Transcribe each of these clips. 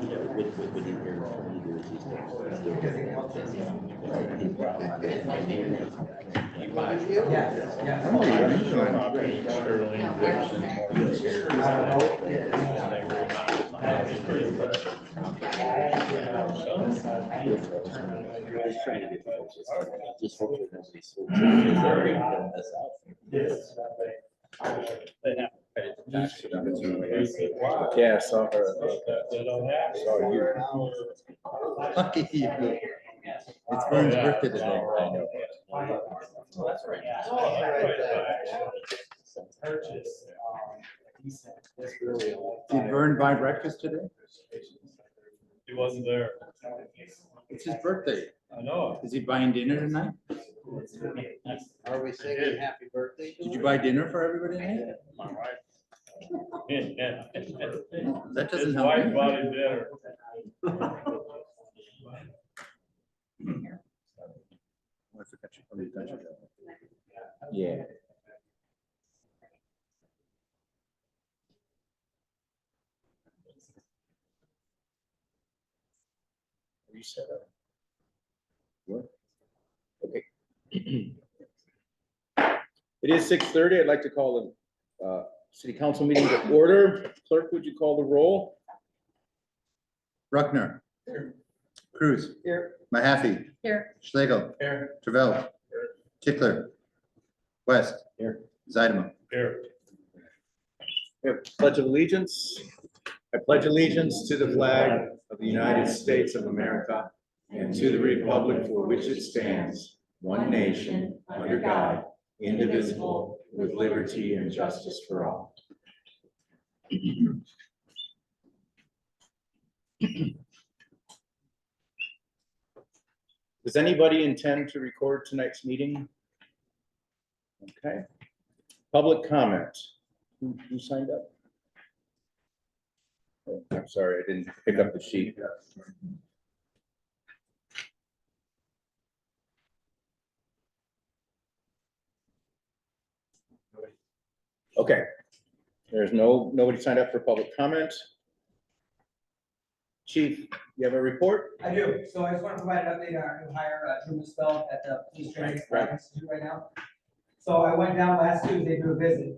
With the air, just hopefully nobody switches this out. Yeah, I saw her. Saw you. It's Vern's birthday today. I know. Did Vern buy breakfast today? He wasn't there. It's his birthday. I know. Is he buying dinner tonight? Are we singing happy birthday? Did you buy dinner for everybody tonight? My wife. Yeah. That doesn't His help wife me. bought him dinner. Yeah. Are you set up? What? Okay. It is 6:30. I'd like to call the city council meeting to order. Clerk, would you call the roll? Bruckner. Here. Cruz. Here. Mahaffey. Here. Schlegel. Here. Travell. Tickler. West. Here. Zeidema. Here. We have Pledge of Allegiance. I pledge allegiance to the flag of the United States of America and to the republic for which it stands, one nation, under God, indivisible, with liberty and justice for all. Does anybody intend to record tonight's meeting? Okay. Public comment. Who signed up? Oh, I'm sorry, I didn't pick up the sheet. Okay. There's nobody signed up for public comment. Chief, you have a report? I do. So I just want to provide an update on our new hire, Drew Misspell at the Police Training Institute right now. So I went down last Tuesday to do a visit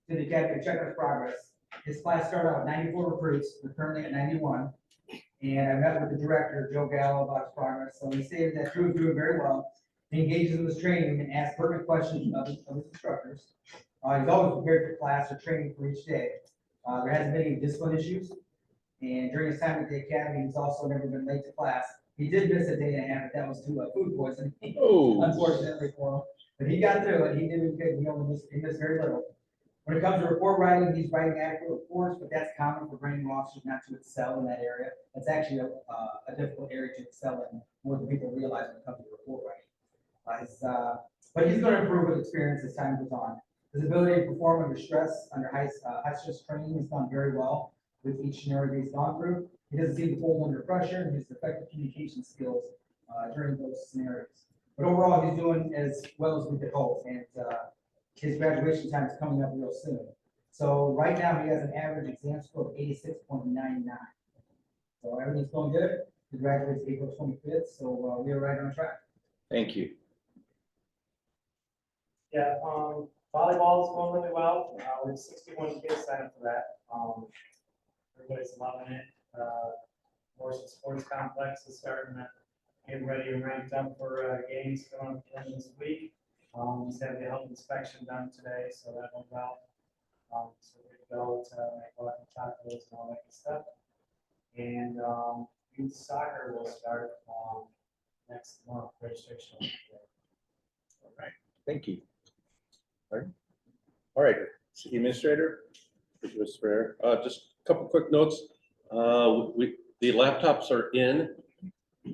to the academy to check on his progress. His class started out with 94 recruits. We're currently at 91. And I met with the director, Joe Gallo, about his progress. So he stated that Drew is doing very well. He engages in this training and asks pertinent questions of his instructors. He's always prepared for class or training for each day. There hasn't been any discipline issues. And during his time at the academy, he's also never been late to class. He did miss a day and a half, but that was due to food poisoning, Oh. unfortunately for him. But he got through it. He did good. He missed very little. When it comes to report writing, he's writing adequate reports, but that's common for training officers not to excel in that area. That's actually a difficult area to excel in, more than people realize when it comes to report writing. But he's going to improve with experience as time goes on. His ability to perform under stress, under high stress training, has done very well with each scenario he's gone through. He doesn't seem to fold under pressure, and his effective communication skills during those scenarios. But overall, he's doing as well as we could hope, and his graduation time is coming up real soon. So right now, he has an average exam score of 86.99. So everything's going good. He graduates April 25th, so we are right on track. Thank you. Yeah, volleyball is going really well. We have 61 kids signed up for that. Everybody's loving it. Morrison Sports Complex is starting to get ready and ramped up for games coming up in this week. Just had the health inspection done today, so that went well. So we're going to go to make all the tacos and all that good stuff. And youth soccer will start next month. Registration. All right, thank you. All right, City Administrator. Just a couple quick notes. The laptops are in,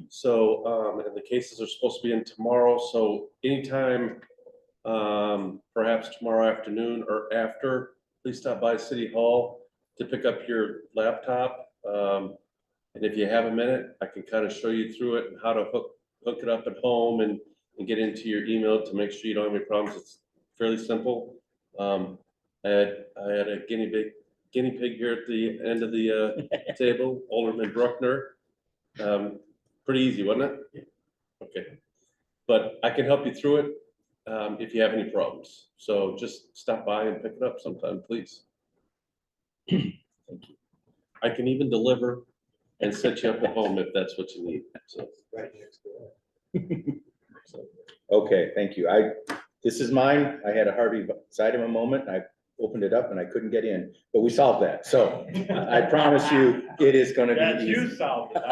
so and the cases are supposed to be in tomorrow. So anytime, perhaps tomorrow afternoon or after, please stop by City Hall to pick up your laptop. And if you have a minute, I can kind of show you through it and how to hook it up at home and get into your email to make sure you don't have any problems. It's fairly simple. I had a guinea guinea pig here at the end of the table, Alderman Bruckner. Pretty easy, wasn't it? Okay, but I can help you through it if you have any problems. So just stop by and pick it up sometime, please. Thank you. I can even deliver and set you up at home if that's what you need, so. Right next door. Okay, thank you. This is mine. I had a Harvey Zeidema moment. I opened it up and I couldn't get in, but we solved that. So I promise you, it is gonna That's be you easy. solved it.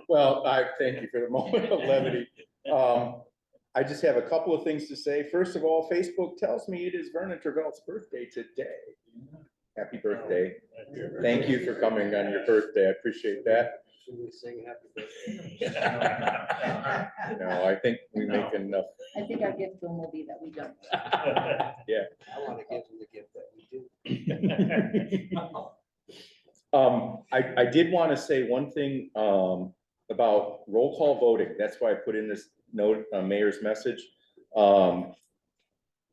Well, I thank you for the moment of levity. I just have a couple of things to say. First of all, Facebook tells me it is Vernon Tervel's birthday today. Happy birthday. Thank you for coming on your birthday. I appreciate that. Should we sing happy birthday? No, I think we make enough. I think our gift to him will be that we don't. I want to give him the gift that we do. I did want to say one thing, about roll call voting. That's why I put in this note, mayor's message.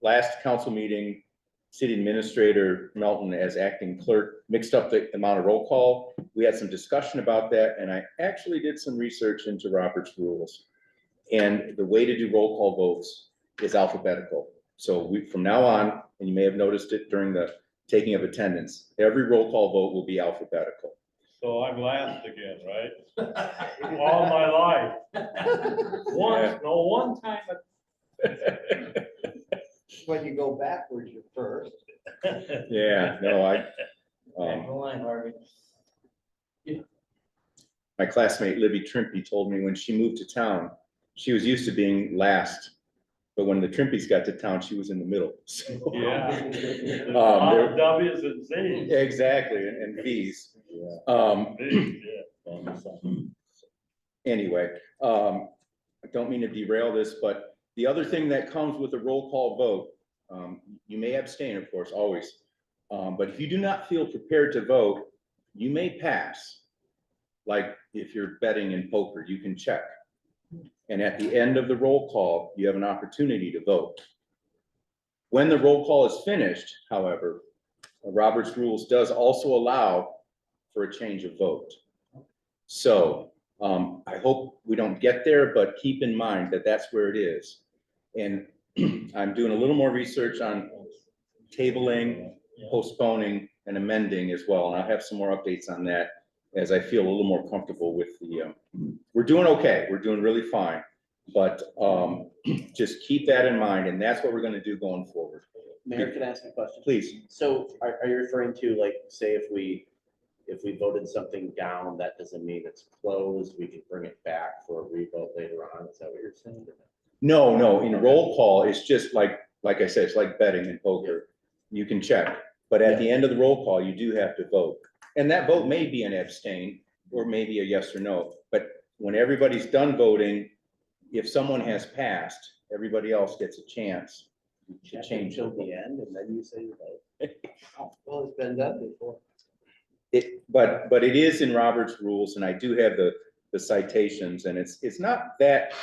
Last council meeting, city administrator Melton as acting clerk mixed up the amount of roll call. We had some discussion about that, and I actually did some research into Robert's rules. And the way to do roll call votes is alphabetical. So from now on, and you may have noticed it during the taking of attendance, every roll call vote will be alphabetical. So I'm last again, right? All my life. One time. When you go backwards, you're first. Yeah, no, Go on, Harvey. my classmate Libby Trimpey told me when she moved to town, she was used to being last. But when the Trimpeys got to town, she was in the middle. So, Yeah. There's a Um, lot there- of W's and Z's. exactly, and V's. Anyway, I don't mean to derail this, but the other thing that comes with a roll call vote, you may abstain, of course, always. But if you do not feel prepared to vote, you may pass. Like if you're betting in poker, you can check. And at the end of the roll call, you have an opportunity to vote. When the roll call is finished, however, Robert's rules does also allow for a change of vote. So I hope we don't get there, but keep in mind that that's where it is. And I'm doing a little more research on tabling, postponing, and amending as well. And I'll have some more updates on that as I feel a little more comfortable with the, we're doing okay. We're doing really fine. But just keep that in mind, and that's what we're gonna do going forward. Mayor, can I ask a question? Please. So are you referring to, like, say if we voted something down, that doesn't mean it's closed, we can bring it back for a revote later on, is that what you're saying? No, in roll call, it's just like I said, it's like betting in poker. You can check, but at the end of the roll call, you do have to vote. And that vote may be an abstain, or maybe a yes or no, but when everybody's done voting, if someone has passed, everybody else gets a chance to change Till it. the end, and then you say you vote. Well, it's been done before. But it is in Robert's rules, and I do have the citations, and it's not that,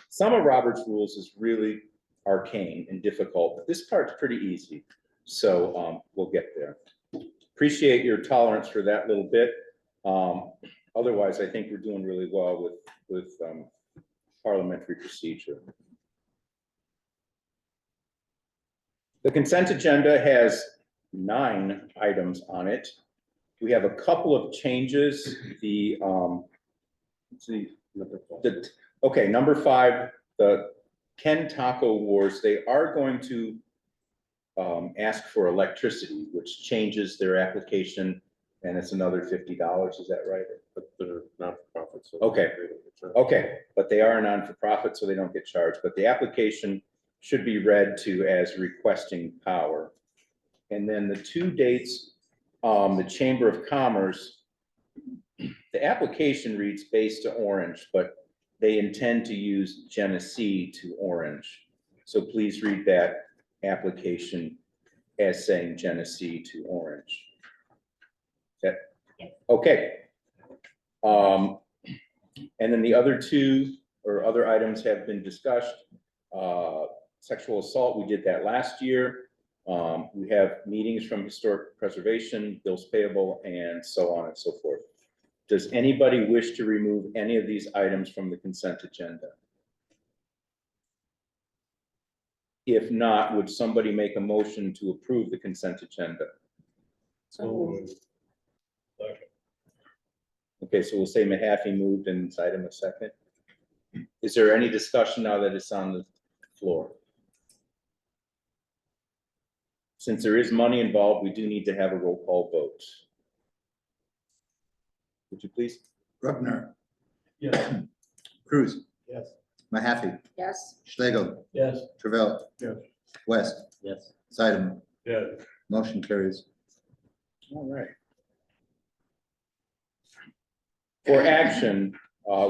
some of Robert's rules is really arcane and difficult, but this part's pretty easy. So we'll get there. Appreciate your tolerance for that little bit. Otherwise, I think we're doing really well with parliamentary procedure. The consent agenda has 9 items on it. We have a couple of changes. Let's see, okay, number 5, the Ken Taco Wars, they are going to ask for electricity, which changes their application, and it's another $50, is that right? But they're not for profit, so. Okay. Okay, but they are a non-for-profit, so they don't get charged, but the application should be read to as requesting power. And then the 2 dates, the Chamber of Commerce, the application reads base to Orange, but they intend to use Genesee to Orange. So please read that application as saying Genesee to Orange. That, okay. And then the other 2 or other items have been discussed. Sexual assault, we did that last year. We have meetings from historic preservation, bills payable, and so on and so forth. Does anybody wish to remove any of these items from the consent agenda? If not, would somebody make a motion to approve the consent agenda? So. Second. Okay, so we'll say Mahaffey moved and item a second. Is there any discussion now that it's on the floor? Since there is money involved, we do need to have a roll call vote. Would you please? Rupner, Yes. Cruz, Yes. Mahaffey, Yes, Schlegel, Yes. Travell. Yes. West, Yes. Seidemann, Yes. motion carries. All right. For action,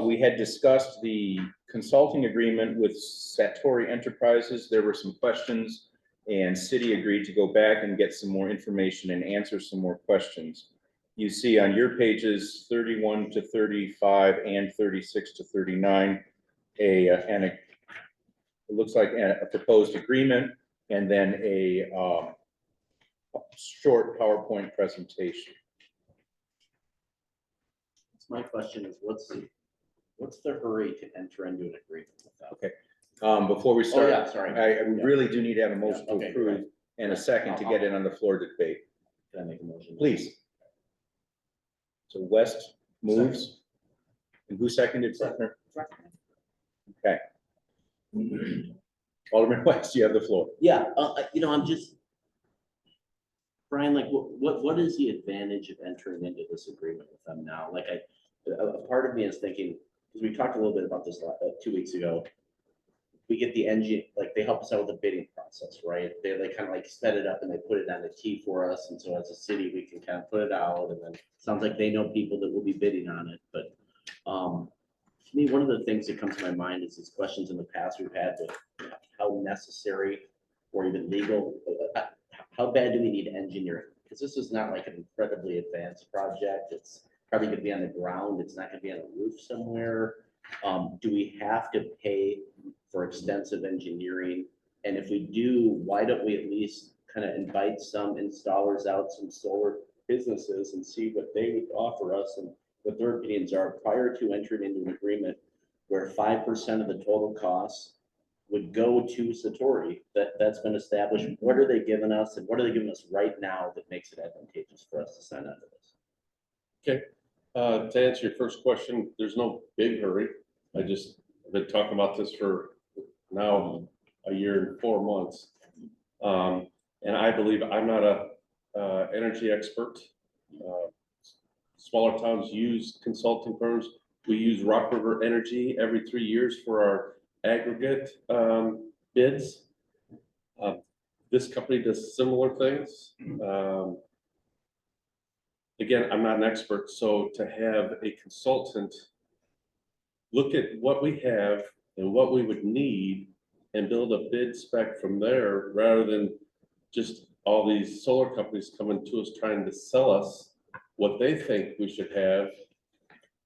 we had discussed the consulting agreement with Satori Enterprises. There were some questions, and city agreed to go back and get some more information and answer some more questions. You see on your pages 31 to 35 and 36 to 39, it looks like a proposed agreement, and then a short PowerPoint presentation. My question is, what's the hurry to enter into an agreement with them? Okay. Before we Oh, start, yeah, sorry. we really do need to have a motion Yeah, to okay, approve right. and a second to get it on the floor to debate. Can I make a motion? Please. So West moves. And who seconded, Bruckner? Okay. Alderman West, you have the floor. Yeah, I'm just, Brian, like, what is the advantage of entering into this agreement with them now? Like, a part of me is thinking, because we talked a little bit about this 2 weeks ago. We get the engine, like, they help us out with the bidding process, right? They kind of like set it up and they put it on a tee for us, and so as a city, we can kind of put it out, and then sounds like they know people that will be bidding on it, but to me, one of the things that comes to my mind is these questions in the past we've had with how necessary or even legal, how bad do we need engineering? Because this is not like an incredibly advanced project. It's probably gonna be on the ground. It's not gonna be on a roof somewhere. Do we have to pay for extensive engineering? And if we do, why don't we at least kind of invite some installers out, some solar businesses, and see what they would offer us and what their opinions are prior to entering into an agreement where 5% of the total costs would go to Satori, that's been established. What are they giving us, and what are they giving us right now that makes it advantageous for us to sign on to this? Okay, to answer your first question, there's no big hurry. I've been talking about this for now a year and 4 months. And I believe I'm not a energy expert. Smaller towns use consulting firms. We use Rock River Energy every 3 years for our aggregate bids. This company does similar things. Again, I'm not an expert, so to have a consultant look at what we have and what we would need and build a bid spec from there, rather than just all these solar companies coming to us trying to sell us what they think we should have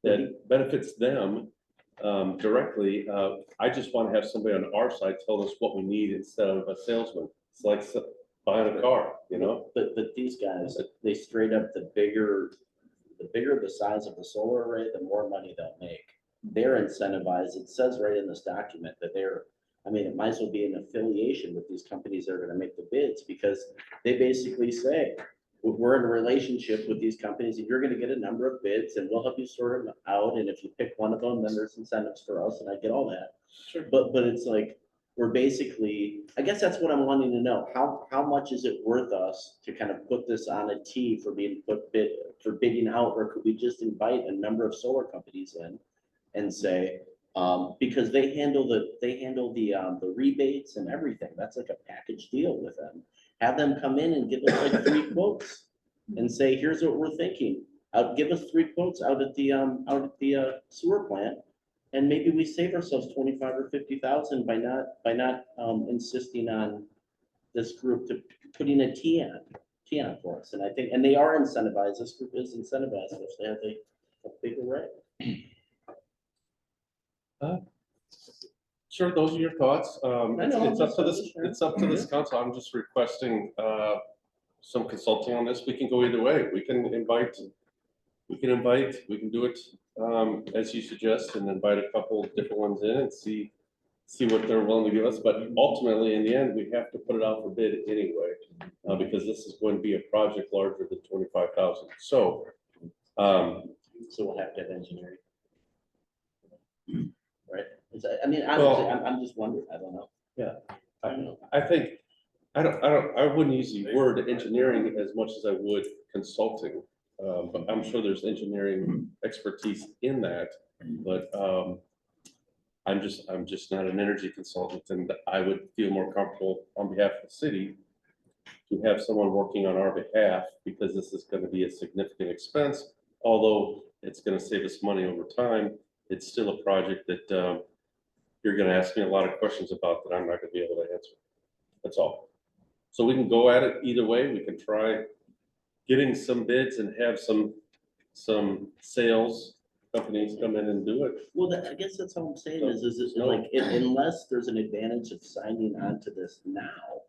that benefits them directly. I just want to have somebody on our side tell us what we need instead of a salesman. It's like buying a car, you know? But these guys, they straight up, the bigger the size of the solar array, the more money they'll make. They're incentivized. It says right in this document that it might as well be an affiliation with these companies that are going to make the bids, because they basically say, we're in a relationship with these companies and you're going to get a number of bids and we'll help you sort them out. And if you pick one of them, then there's incentives for us, and I get all that. Sure. But it's like, we're basically, I guess that's what I'm wanting to know. How much is it worth us to kind of put this on a tee for bidding out, or could we just invite a number of solar companies in and say, because they handle the rebates and everything. That's like a package deal with them. Have them come in and give us like 3 quotes and say, here's what we're thinking. Give us 3 quotes out at the sewer plant. And maybe we save ourselves 25 or 50,000 by not insisting on this group to putting a T on for us. And I think, and they are incentivized. This group is incentivized if they have a big array. Sure, those are your thoughts. I know, It's up to this, just- it's up to this council. I'm just requesting some consulting on this. We can go either way. We can we can do it as you suggest and invite a couple of different ones in and see what they're willing to give us. But ultimately, in the end, we have to put it out for bid anyway, because this is going to be a project larger than 25,000. So, So we'll have to have engineering. Right? I mean, honestly, I'm just wondering, I don't know. Yeah. I don't know. I think, I wouldn't use the word engineering as much as I would consulting. But I'm sure there's engineering expertise in that, but I'm just not an energy consultant, and I would feel more comfortable on behalf of the city to have someone working on our behalf, because this is gonna be a significant expense. Although it's gonna save us money over time, it's still a project that you're gonna ask me a lot of questions about that I'm not gonna be able to answer. That's all. So we can go at it either way. We can try getting some bids and have some sales companies come in and do it. Well, I guess that's all I'm saying is it like, unless there's an advantage of signing on to this now,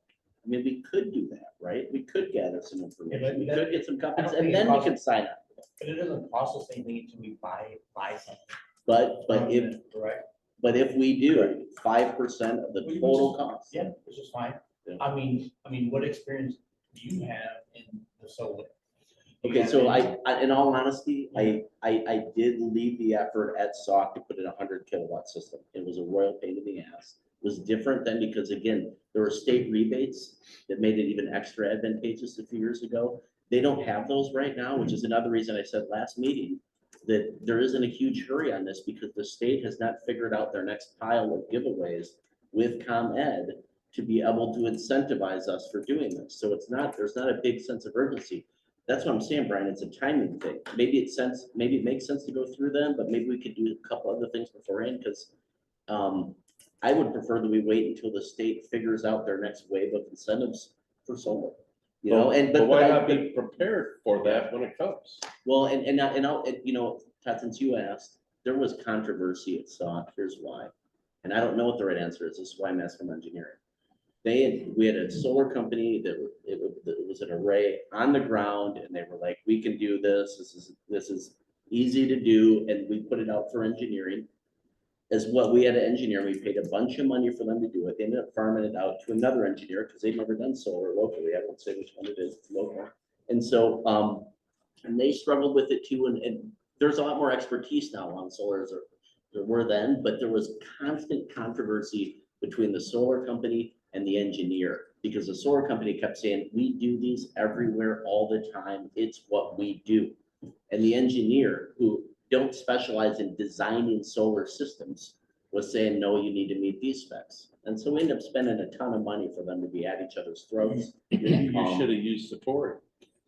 I mean, we could do that, right? We could gather some information. We could get some companies and then we could sign up. But it doesn't cost us anything until we buy something. But Correct? if we do 5% of the We total just- cost. Yeah, which is fine. Yeah. I mean, what experience do you have in the solar? Do you Okay, have so any- in all honesty, I did lead the effort at SAWC to put in a 100 kilowatt system. It was a royal pain in the ass. It was different then because again, there were state rebates that made it even extra advantageous a few years ago. They don't have those right now, which is another reason I said last meeting that there isn't a huge hurry on this because the state has not figured out their next pile of giveaways with ComEd to be able to incentivize us for doing this. So there's not a big sense of urgency. That's what I'm saying, Brian, it's a timing thing. Maybe it makes sense to go through them, but maybe we could do a couple other things beforehand, because I would prefer that we wait until the state figures out their next wave of incentives for solar. You know, But why not be prepared for that when it comes? well, you know, Todd, since you asked, there was controversy at SAWC, here's why. And I don't know what the right answer is, this is why I'm asking engineering. We had a solar company that it was an array on the ground and they were like, we can do this. This is easy to do. And we put it out for engineering. As what we had to engineer, we paid a bunch of money for them to do it. They ended up farming it out to another engineer because they'd never done solar locally. I won't say which one it is, it's local. And so, and they struggled with it too. And there's a lot more expertise now on solar as there were then, but there was constant controversy between the solar company and the engineer, because the solar company kept saying, we do these everywhere all the time. It's what we do. And the engineer, who don't specialize in designing solar systems, was saying, no, you need to meet these specs. And so we ended up spending a ton of money for them to be at each other's throats. Maybe you should have used Satori.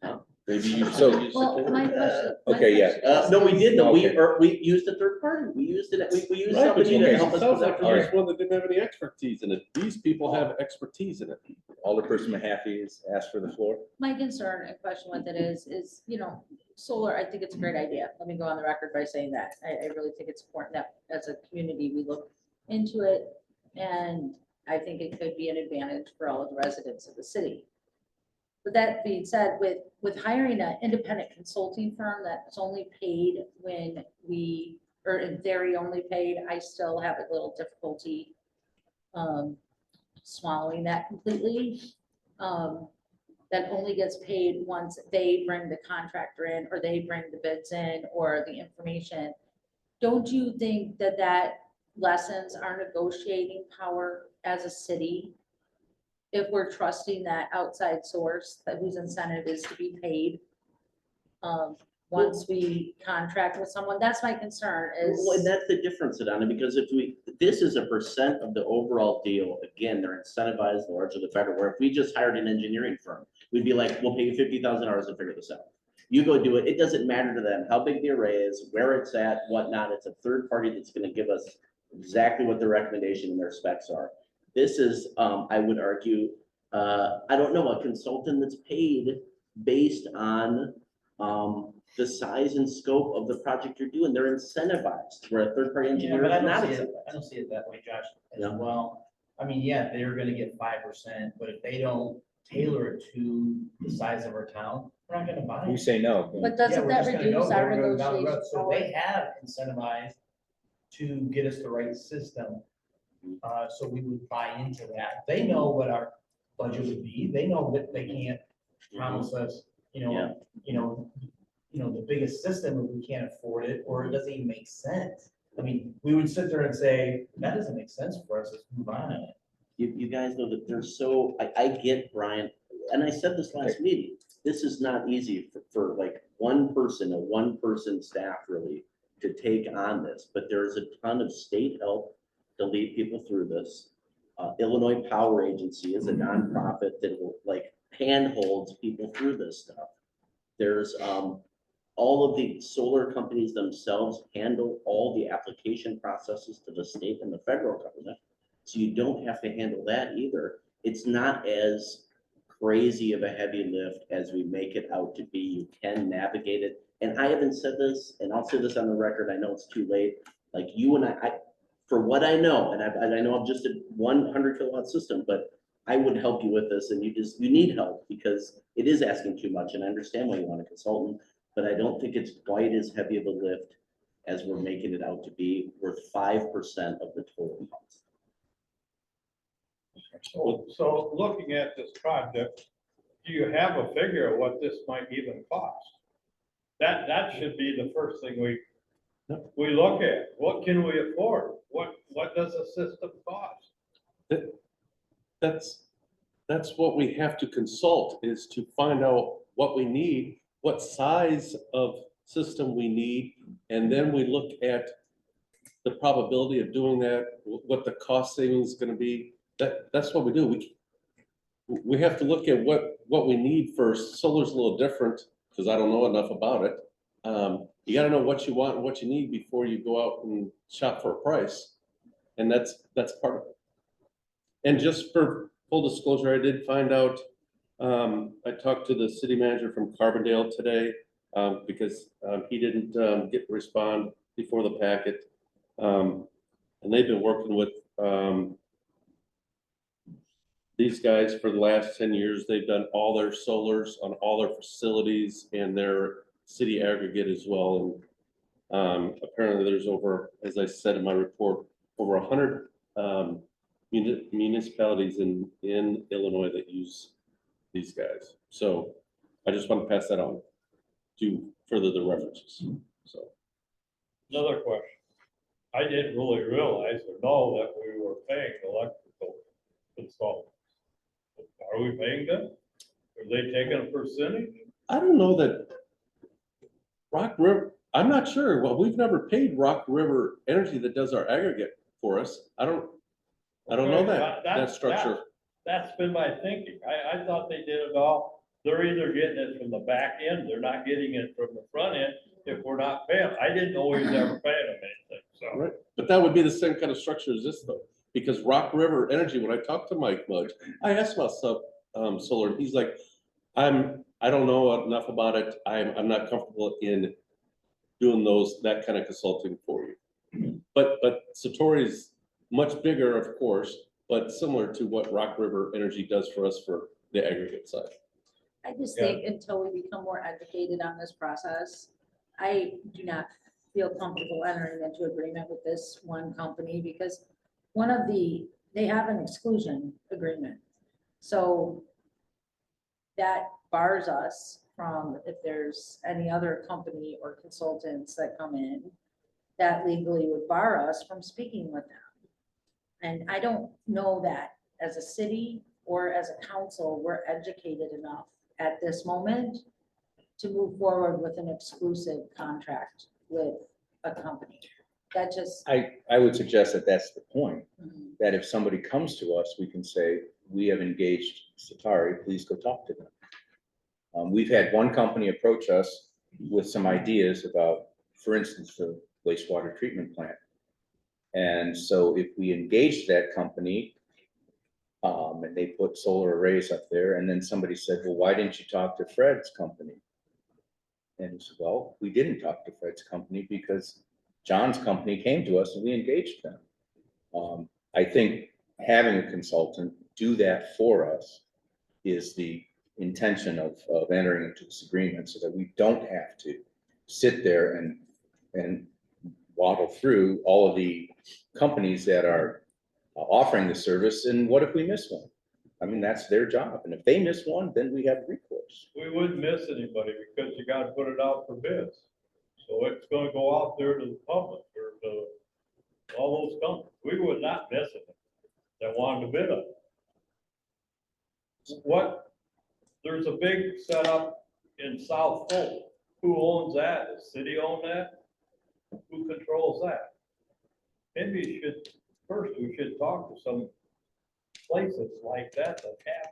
Huh? Maybe you should So- have used Well, my Satori. question. Okay, yeah. No, we did, no, Okay. we used a third party. We used it, we used Right, but somebody you to guys, help it us. sounds with like that you project. used one that didn't have any expertise in it. These people have expertise in it. Alderperson Mahaffey has asked for the floor. My concern and question with it is, you know, solar, I think it's a great idea. Let me go on the record by saying that. I really think it's important that as a community, we look into it. And I think it could be an advantage for all of the residents of the city. But that being said, with hiring an independent consulting firm that's only paid when or in theory only paid, I still have a little difficulty swallowing that completely. That only gets paid once they bring the contractor in, or they bring the bids in, or the information. Don't you think that lessens our negotiating power as a city? If we're trusting that outside source, that whose incentive is to be paid, once we contract with someone, that's my concern Well, and is. that's the difference, Adana, because this is a percent of the overall deal. Again, they're incentivized, the larger the better. Where if we just hired an engineering firm, we'd be like, we'll pay you $50,000 to figure this out. You go do it. It doesn't matter to them how big the array is, where it's at, whatnot. It's a third party that's gonna give us exactly what their recommendation and their specs are. This is, I would argue, I don't know, a consultant that's paid based on the size and scope of the project you're doing. They're incentivized, where a third-party Yeah, engineer but is I not don't see it, incentivized. I don't see it that way, Josh, as Yeah. well. I mean, yeah, they're gonna get 5%, but if they don't tailor it to the size of our town, we're not gonna buy We it. say no. But Yeah, doesn't we're that just gonna go reduce our there, go down the road. negotiation So power? they have incentivized to get us the right system. So we would buy into that. They know what our budget would be. They know that they can't promise us, Yeah. The biggest system if we can't afford it, or it doesn't even make sense. I mean, we would sit there and say, that doesn't make sense for us, let's move on. You guys know that they're so, I get Brian, and I said this last meeting, this is not easy for like one person, a one-person staff really to take on this, but there's a ton of state help to lead people through this. Illinois Power Agency is a nonprofit that will like handholds people through this stuff. There's, all of the solar companies themselves handle all the application processes to the state and the federal government. So you don't have to handle that either. It's not as crazy of a heavy lift as we make it out to be. You can navigate it. And I haven't said this, and I'll say this on the record, I know it's too late. Like you and I for what I know, and I know I'm just a 100 kilowatt system, but I would help you with this, and you need help because it is asking too much, and I understand why you want a consultant, but I don't think it's quite as heavy of a lift as we're making it out to be, worth 5% of the total cost. So looking at this project, do you have a figure of what this might even cost? That should be the first thing we look at. What can we afford? What does a system cost? That's what we have to consult, is to find out what we need, what size of system we need, and then we look at the probability of doing that, what the cost savings is gonna be. That's what we do. We have to look at what we need first. Solar's a little different, because I don't know enough about it. You gotta know what you want and what you need before you go out and shop for a price. And that's part of it. And just for full disclosure, I did find out, I talked to the city manager from Carbondale today, because he didn't get to respond before the packet. And they've been working with these guys for the last 10 years. They've done all their solars on all their facilities and their city aggregate as well. And apparently there's over, as I said in my report, over 100 municipalities in Illinois that use these guys. So I just want to pass that on to further the references. So Another question. I didn't really realize or know that we were paying electrical consultants. Are we paying them? Are they taking a percentage? I don't know that Rock River, I'm not sure. Well, we've never paid Rock River Energy that does our aggregate for us. I don't know that structure. That's been my thinking. I thought they did it all. They're either getting it from the back end, they're not getting it from the front end if we're not paying. I didn't know we was ever paying them anything, so. Right, but that would be the same kind of structure as this though, because Rock River Energy, when I talked to Mike Mudge, I asked about solar, and he's like, I don't know enough about it. I'm not comfortable in doing that kind of consulting for you. But Satori's much bigger, of course, but similar to what Rock River Energy does for us for the aggregate side. I just think until we become more educated on this process, I do not feel comfortable entering into agreement with this one company because they have an exclusion agreement. So that bars us from, if there's any other company or consultants that come in, that legally would bar us from speaking with them. And I don't know that as a city or as a council, we're educated enough at this moment to move forward with an exclusive contract with a company. That just. I would suggest that that's the point, Mhm. that if somebody comes to us, we can say, we have engaged Satari, please go talk to them. We've had one company approach us with some ideas about, for instance, the wastewater treatment plant. And so if we engaged that company, and they put solar arrays up there, and then somebody said, well, why didn't you talk to Fred's company? And he said, well, we didn't talk to Fred's company because John's company came to us and we engaged them. I think having a consultant do that for us is the intention of entering into this agreement so that we don't have to sit there and waddle through all of the companies that are offering the service. And what if we miss one? I mean, that's their job. And if they miss one, then we have recourse. We wouldn't miss anybody because you gotta put it out for bids. So it's gonna go out there to the public or to all those companies. We would not miss it that wanted to bid on it. What, there's a big setup in South Pole. Who owns that? Does city own that? Who controls that? Maybe you should, first we should talk to some places like that have.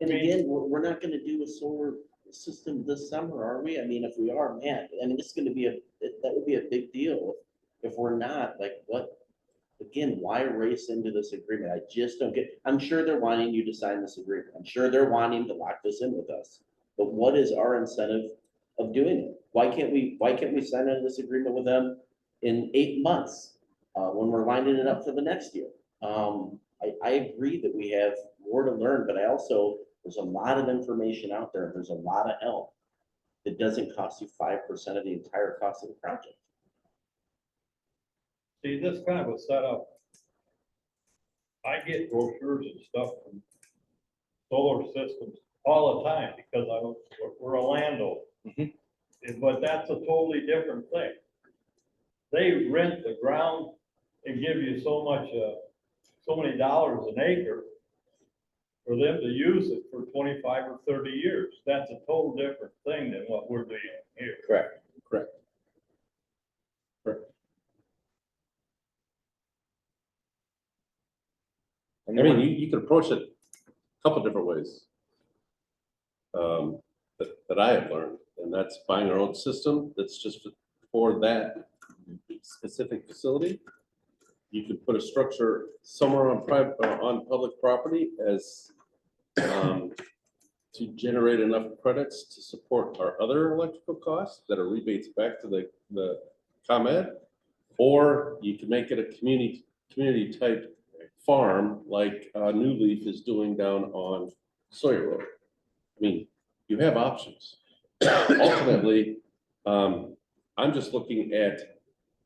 And again, we're not gonna do a solar system this summer, are we? I mean, if we are, man, I mean, it's gonna be that would be a big deal. If we're not, like, what, again, why race into this agreement? I just don't get, I'm sure they're wanting you to sign this agreement. I'm sure they're wanting to lock this in with us. But what is our incentive of doing it? Why can't we sign into this agreement with them in 8 months, when we're lining it up for the next year? I agree that we have more to learn, but I also, there's a lot of information out there. There's a lot of help that doesn't cost you 5% of the entire cost of the project. See, this kind of a setup, I get brochures and stuff from solar systems all the time because we're a landowner. But that's a totally different thing. They rent the ground and give you so much, so many dollars an acre for them to use it for 25 or 30 years. That's a total different thing than what we're doing here. Correct. I mean, you could approach it a couple different ways. That I have learned, and that's buying our own system that's just for that specific facility. You could put a structure somewhere on private, on public property as to generate enough credits to support our other electrical costs that are rebates back to the ComEd. Or you could make it a community type farm like New Leaf is doing down on Sawyer Road. I mean, you have options. Ultimately, I'm just looking at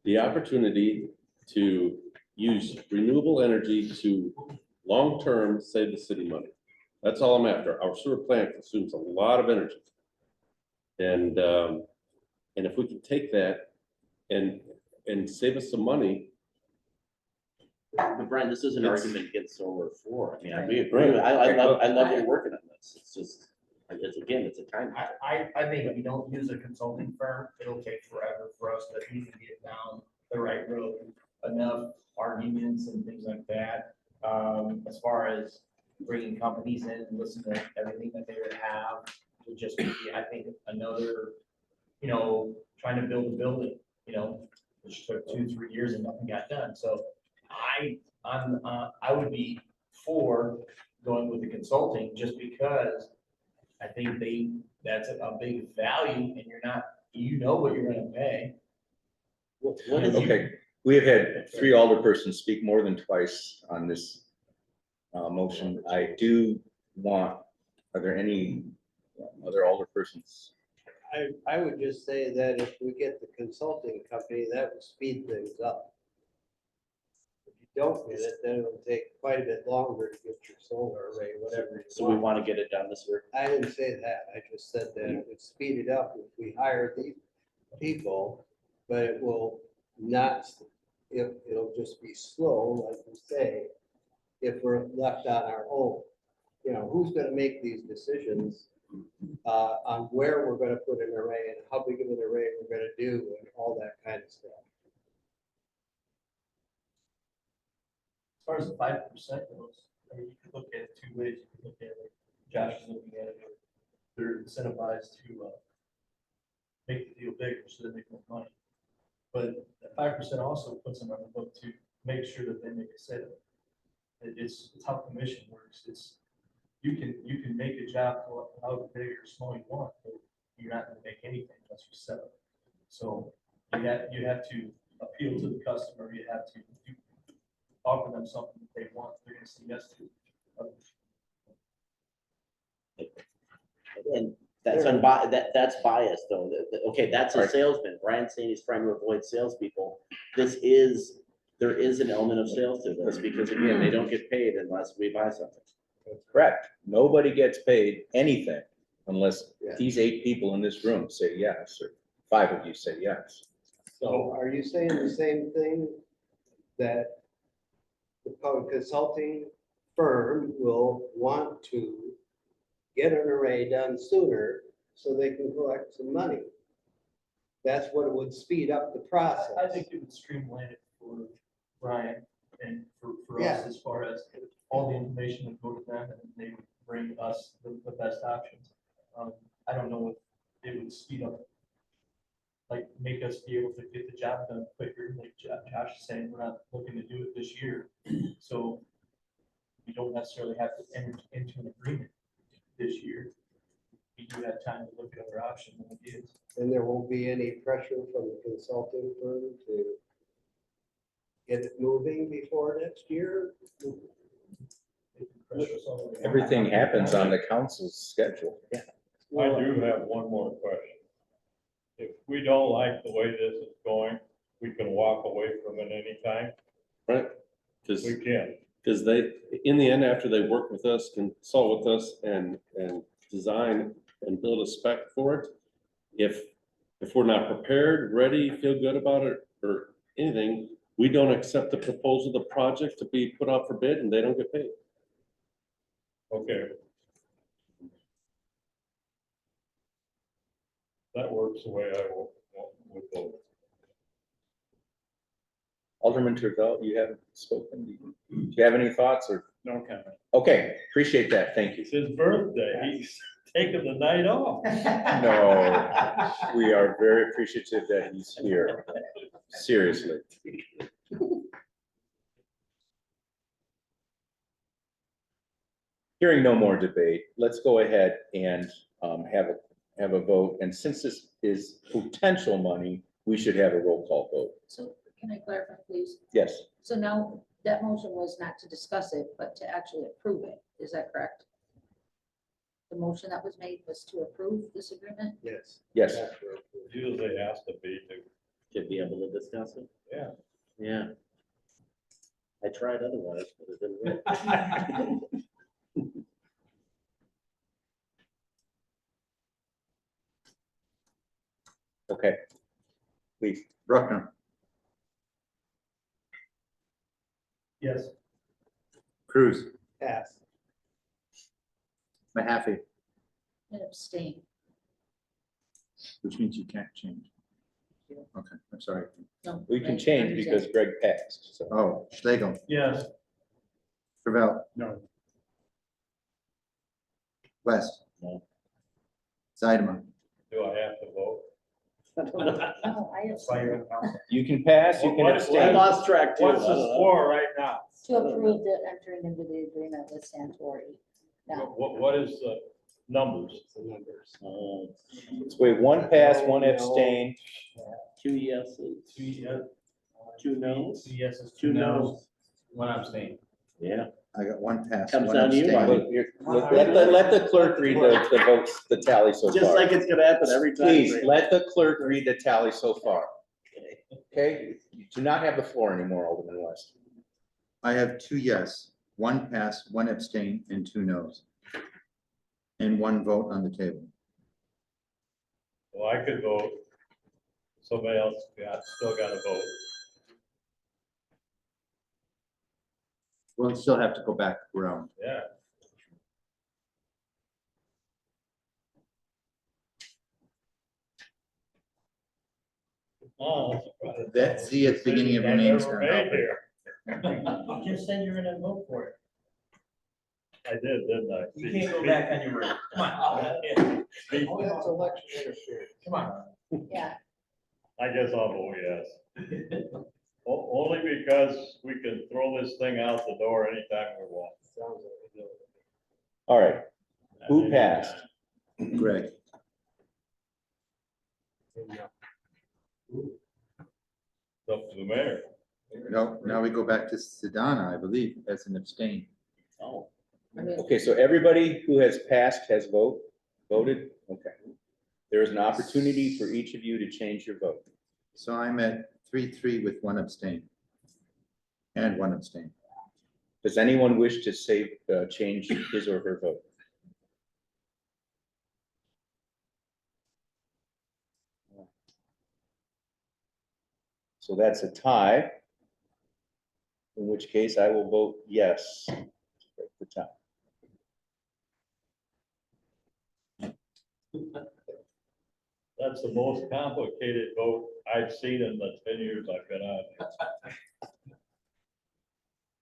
the opportunity to use renewable energy to long-term save the city money. That's all I'm after. Our sewer plant consumes a lot of energy. And if we can take that and save us some money. But Brian, this is an argument against solar for. I mean, we agree. Right. I love you working on this. It's just, it's a time. I think if you don't use a consulting firm, it'll take forever for us to even get down the right road. Enough arguments and things like that. As far as bringing companies in and listen to everything that they would have, would just be, I think, another, trying to build a building, which took 2-3 years and nothing got done. So I would be for going with the consulting just because I think that's a big value and you're not, what you're gonna pay. What is Okay, we have had 3 alderpersons speak more than twice on this motion. I do want, are there any other alderpersons? I would just say that if we get the consulting company, that would speed things up. If you don't get it, then it'll take quite a bit longer to get your solar array, whatever. So we want to get it done this year. I didn't say that. I just said that it would speed it up if we hire these people, but it will not, it'll just be slow, like you say, if we're left on our own. Who's gonna make these decisions on where we're gonna put an array and how big of an array we're gonna do and all that kind of stuff. As far as the 5% goes, I mean, you could look at it 2 ways. You could look at it like Josh is looking at it. They're incentivized to make the deal bigger so they make more money. But that 5% also puts them on the hook to make sure that they make a sale. It's how commission works. You can make a job however big or small you want, but you're not gonna make anything unless you sell it. So you have to appeal to the customer, you have to offer them something that they want, they're gonna say yes to. And that's biased though. Okay, that's a Right. salesman. Brian's saying he's trying to avoid salespeople. There is an element of sales to this because again, they don't get paid unless we buy something. Correct. Nobody gets paid anything unless Yeah. these 8 people in this room say yes, or 5 of you say yes. So are you saying the same thing that the public consulting firm will want to get an array done sooner so they can collect some money? That's what would speed up the process. I think it would streamline it for Brian and for Yeah. us as far as all the information would go to them and they would bring us the best options. I don't know if it would speed up, like make us be able to get the job done quicker, like Josh is saying, we're not looking to do it this year. So we don't necessarily have to enter into an agreement this year. We do have time to look at other options and ideas. And there won't be any pressure from the consulting firm to get it moving before next year? Everything happens on the council's schedule. I do have one more question. If we don't like the way this is going, we can walk away from it anytime. Right? Because We can. they, in the end, after they work with us, consult with us and design and build a spec for it. If we're not prepared, ready, feel good about it or anything, we don't accept the proposal, the project to be put out for bid and they don't get paid. Okay. That works the way I would vote. Alderman Tervel, you haven't spoken. Do you have any thoughts or? No comment. Okay, appreciate that. Thank you. It's his birthday. He's taking the night off. No, we are very appreciative that he's here. Seriously. Hearing no more debate, let's go ahead and have a vote. And since this is potential money, we should have a roll call vote. So can I clarify, please? Yes, So now that motion was not to discuss it, but to actually approve it. Is that correct? The motion that was made was to approve this agreement? Yes. yes. Usually has to be To be able to discuss it. Yeah. Yeah. I tried otherwise, but it didn't work. Okay. Please. Bruckner, Yes. Cruz, Pass. Mahaffey, And abstain. which means you can't change. Okay, I'm sorry. No, We can right, change Andrew's because in. Greg passed. So Oh, Schlegel, Yes. Tervel, No. West. No. Zeidema, Do I have to vote? No, I That's why you're abstain. on council. you can pass, you can What- I abstain. lost track too. What's I the don't know. score right now? To approve the entering into the agreement with Santori. Now, What is the numbers? The numbers. Let's wait, one pass, one abstain. 2 yeses, Two yes, 2 noes, two yeses, 2 noes. one abstain. Yeah, I got one pass, Comes one down to you, abstain. Marty. Look, let the clerk read the votes, the tally so far. just like it's gonna happen every time. Please, let the clerk read the tally so far. Okay, you do not have the floor anymore, Alderman West. I have 2 yes, 1 pass, 1 abstain, and 2 noes. And 1 vote on the table. Well, I could vote. Somebody else still got to vote. We'll still have to go back around. Yeah. Oh. That Z at the beginning of your name is I've gonna never help made it. here. Just said you're gonna vote for it. I did, didn't I? You can't go back on your word. Come on. Speak- Oh, that's election interference. Come on. yeah, I guess I'll vote yes. Only because we can throw this thing out the door anytime we want. Sounds like we do. All right, who passed? Greg, Up to the mayor. No, now we go back to Sedana, I believe, as an abstain. Oh, I mean, Okay, so everybody who has passed has voted? Okay. There is an opportunity for each of you to change your vote. So I'm at 3-3 with one abstain. And one abstain. Does anyone wish to change his or her vote? So that's a tie. In which case I will vote yes. For tie. That's the most complicated vote I've seen in the 10 years I've been on.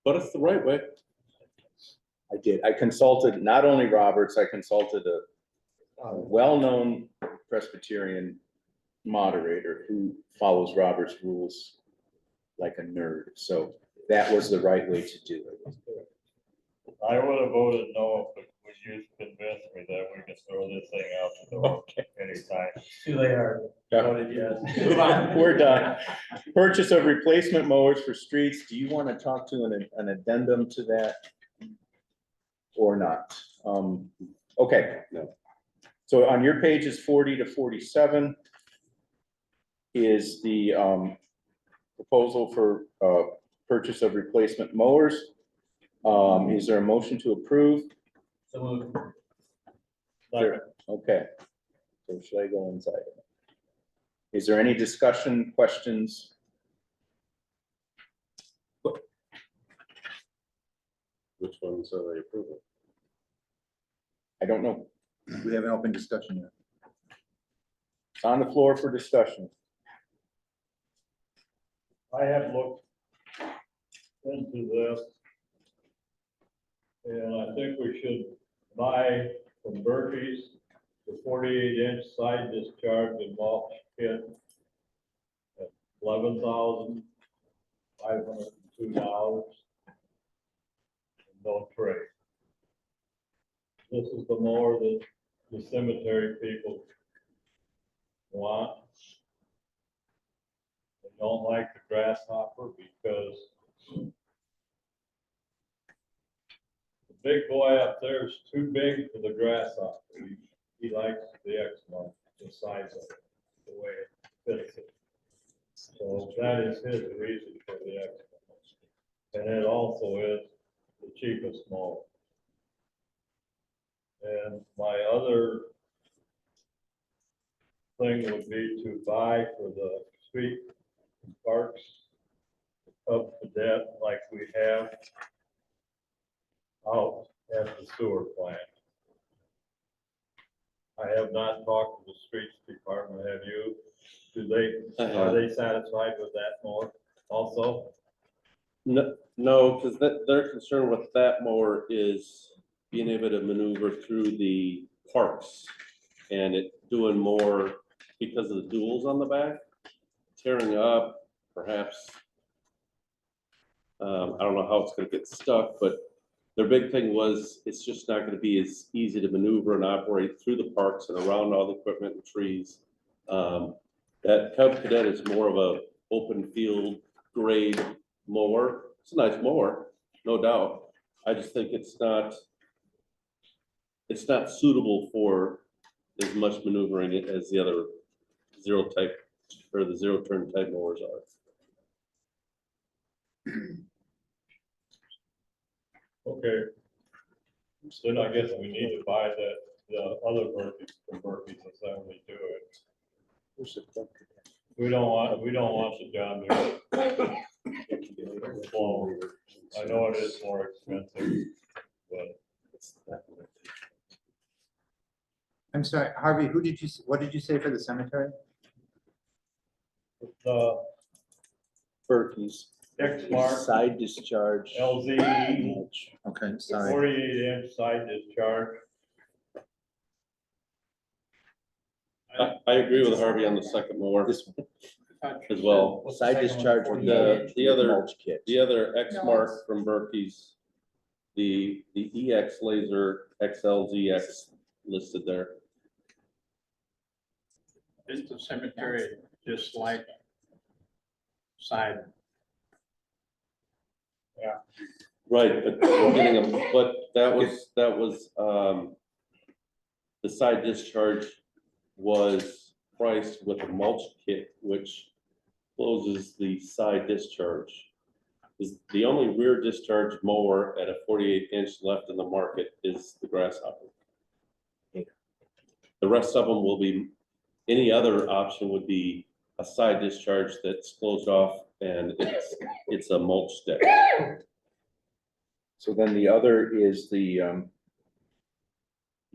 But it's the right way. I did. I consulted not only Roberts, I consulted a well-known Presbyterian moderator who follows Robert's rules like a nerd. So that was the right way to do it. I would have voted no, but you convinced me that we can throw this thing out the door anytime. Too late, Harvey. Voted yes. Move on. We're done. Purchase of replacement mowers for streets. Do you want to talk to an addendum to that? Or not? Okay. No. So on your pages 40 to 47 is the proposal for purchase of replacement mowers. Is there a motion to approve? So moved. Okay. So should I go inside? Is there any discussion, questions? Which ones are they approving? I don't know. We have an open discussion here. It's on the floor for discussion. I have looked into this. And I think we should buy from Berkey's the 48-inch side discharge and mulch kit at $11,502. No trade. This is the mower that the cemetery people want. They don't like the grasshopper because the big boy up there is too big for the grasshopper. He likes the Exmark, the size of it, the way it fits it. So that is his reason for the Exmark. And it also is the cheapest mower. And my other thing would be to buy for the street parks up to debt like we have out at the sewer plant. I have not talked to the streets department, have you? Are they satisfied with that more also? No, because their concern with that mower is being able to maneuver through the parks and it doing more because of the duals on the back, tearing up, perhaps. I don't know how it's gonna get stuck, but their big thing was it's just not gonna be as easy to maneuver and operate through the parks and around all the equipment and trees. That Cub Cadet is more of a open field grade mower. It's a nice mower, no doubt. I just think it's not suitable for as much maneuvering as the other zero type or the zero turn type mowers are. Okay. Then I guess we need to buy the other Berkey's from Berkey's, that's how we do it. We don't want the John Deere. Well, I know it is more expensive, but I'm sorry, Harvey, what did you say for the cemetery? the Berkey's Exmark side discharge. LZE, Okay, sorry. 48-inch side discharge. I agree with Harvey on the second mower This as well. side discharge. The other- mulch kit. The other X No, mark it's- from Berkey's, the EX Laser XLZX listed there. Is the cemetery just like side? Right, but we're getting them, but that was, the side discharge was priced with a mulch kit, which closes the side discharge. Is the only rear discharge mower at a 48-inch left in the market is the Grasshopper. The rest of them will be, any other option would be a side discharge that's closed off and it's a mulch stick. So then the other is the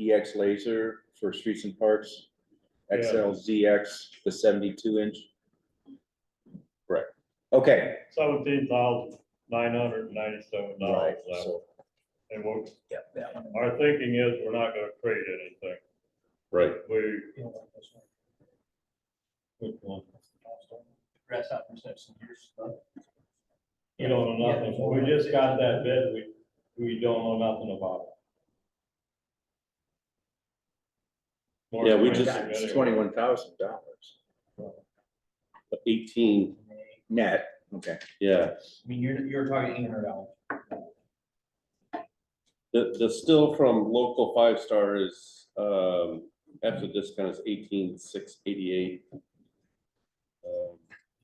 EX laser for streets and parks, Yeah. XLZX, the 72-inch. Correct. Okay. $17,997 left. So, And we're, Yeah, that one. our thinking is we're not gonna trade anything. Right. We. Which one? Grasshoppers have some years stuff. We don't know nothing, we just got that bid, we don't know nothing about it. More Yeah, we than just- anything it's anyway. $21,000 18, net. Okay. yeah. I mean, you're talking $800. The still from local 5-star is, after discount is 18,688.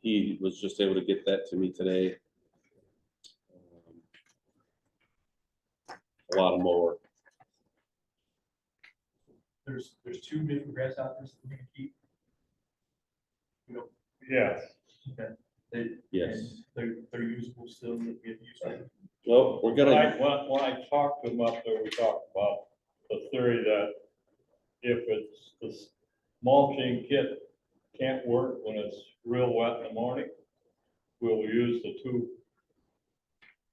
He was just able to get that to me today. A lot of mower. There's two different grasshoppers that we're gonna keep. You know, Yes, Yes. they're usable still, that we have used them. Well, we're when gonna, when I talked to him up there, we talked about the theory that if it's, this mulching kit can't work when it's real wet in the morning, we'll use the two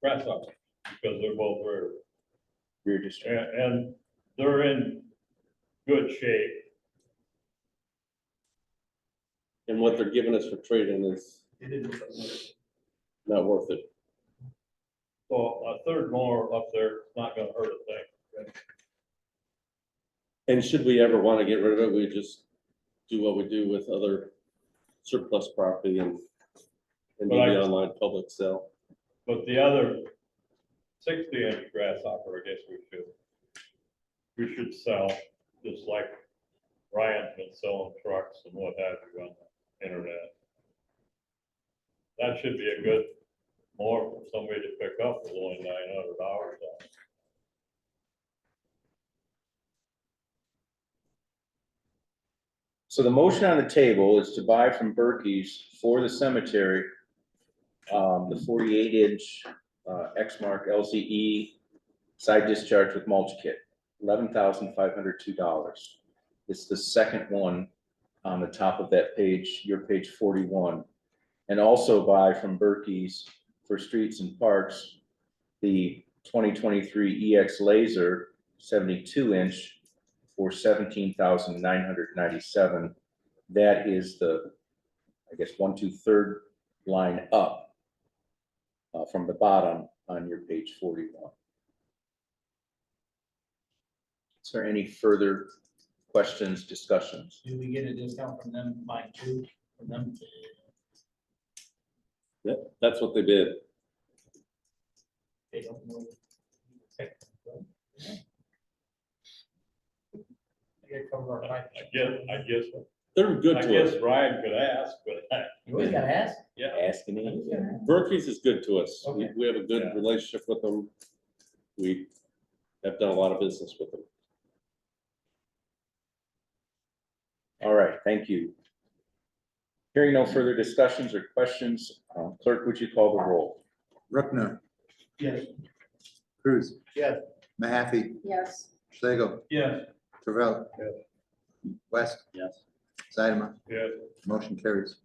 grasshoppers, because they're both rare. Rear discharge. And they're in good shape. and what they're giving us for trading is They didn't look like not worth it. So a third more up there, is not gonna hurt a thing. And should we ever want to get rid of it, we just do what we do with other surplus property and do the Right. online public sale. But the other 60-inch grasshopper, I guess we should sell, just like Ryan's been selling trucks and what have you on the internet. That should be a good more for somebody to pick up with only $900 on it. So the motion on the table is to buy from Berkey's for the cemetery, the 48-inch Exmark LCE side discharge with mulch kit, $11,502. It's the second one on the top of that page, your page 41. And also buy from Berkey's for streets and parks, the 2023 EX Laser 72-inch for $17,997. That is the, I guess, 1, 2, 3rd line up from the bottom on your page 41. Is there any further questions, discussions? Do we get a discount from them buying two from them? Yep, that's what they did. They don't know. They cover our pipe. I guess, They're good I to guess us. Ryan could ask, but You always gotta ask. yeah. Asking me. Berkey's is good to us. We, Okay. we have a good Yeah. relationship with them. We have done a lot of business with them. All right, thank you. Hearing no further discussions or questions, clerk, would you call the roll? Rupner, Yes. Cruz. Yes. Mahaffey, Yes. Schlegel, Yes. Travell. West, Yes. Sideman, Yeah, motion carries.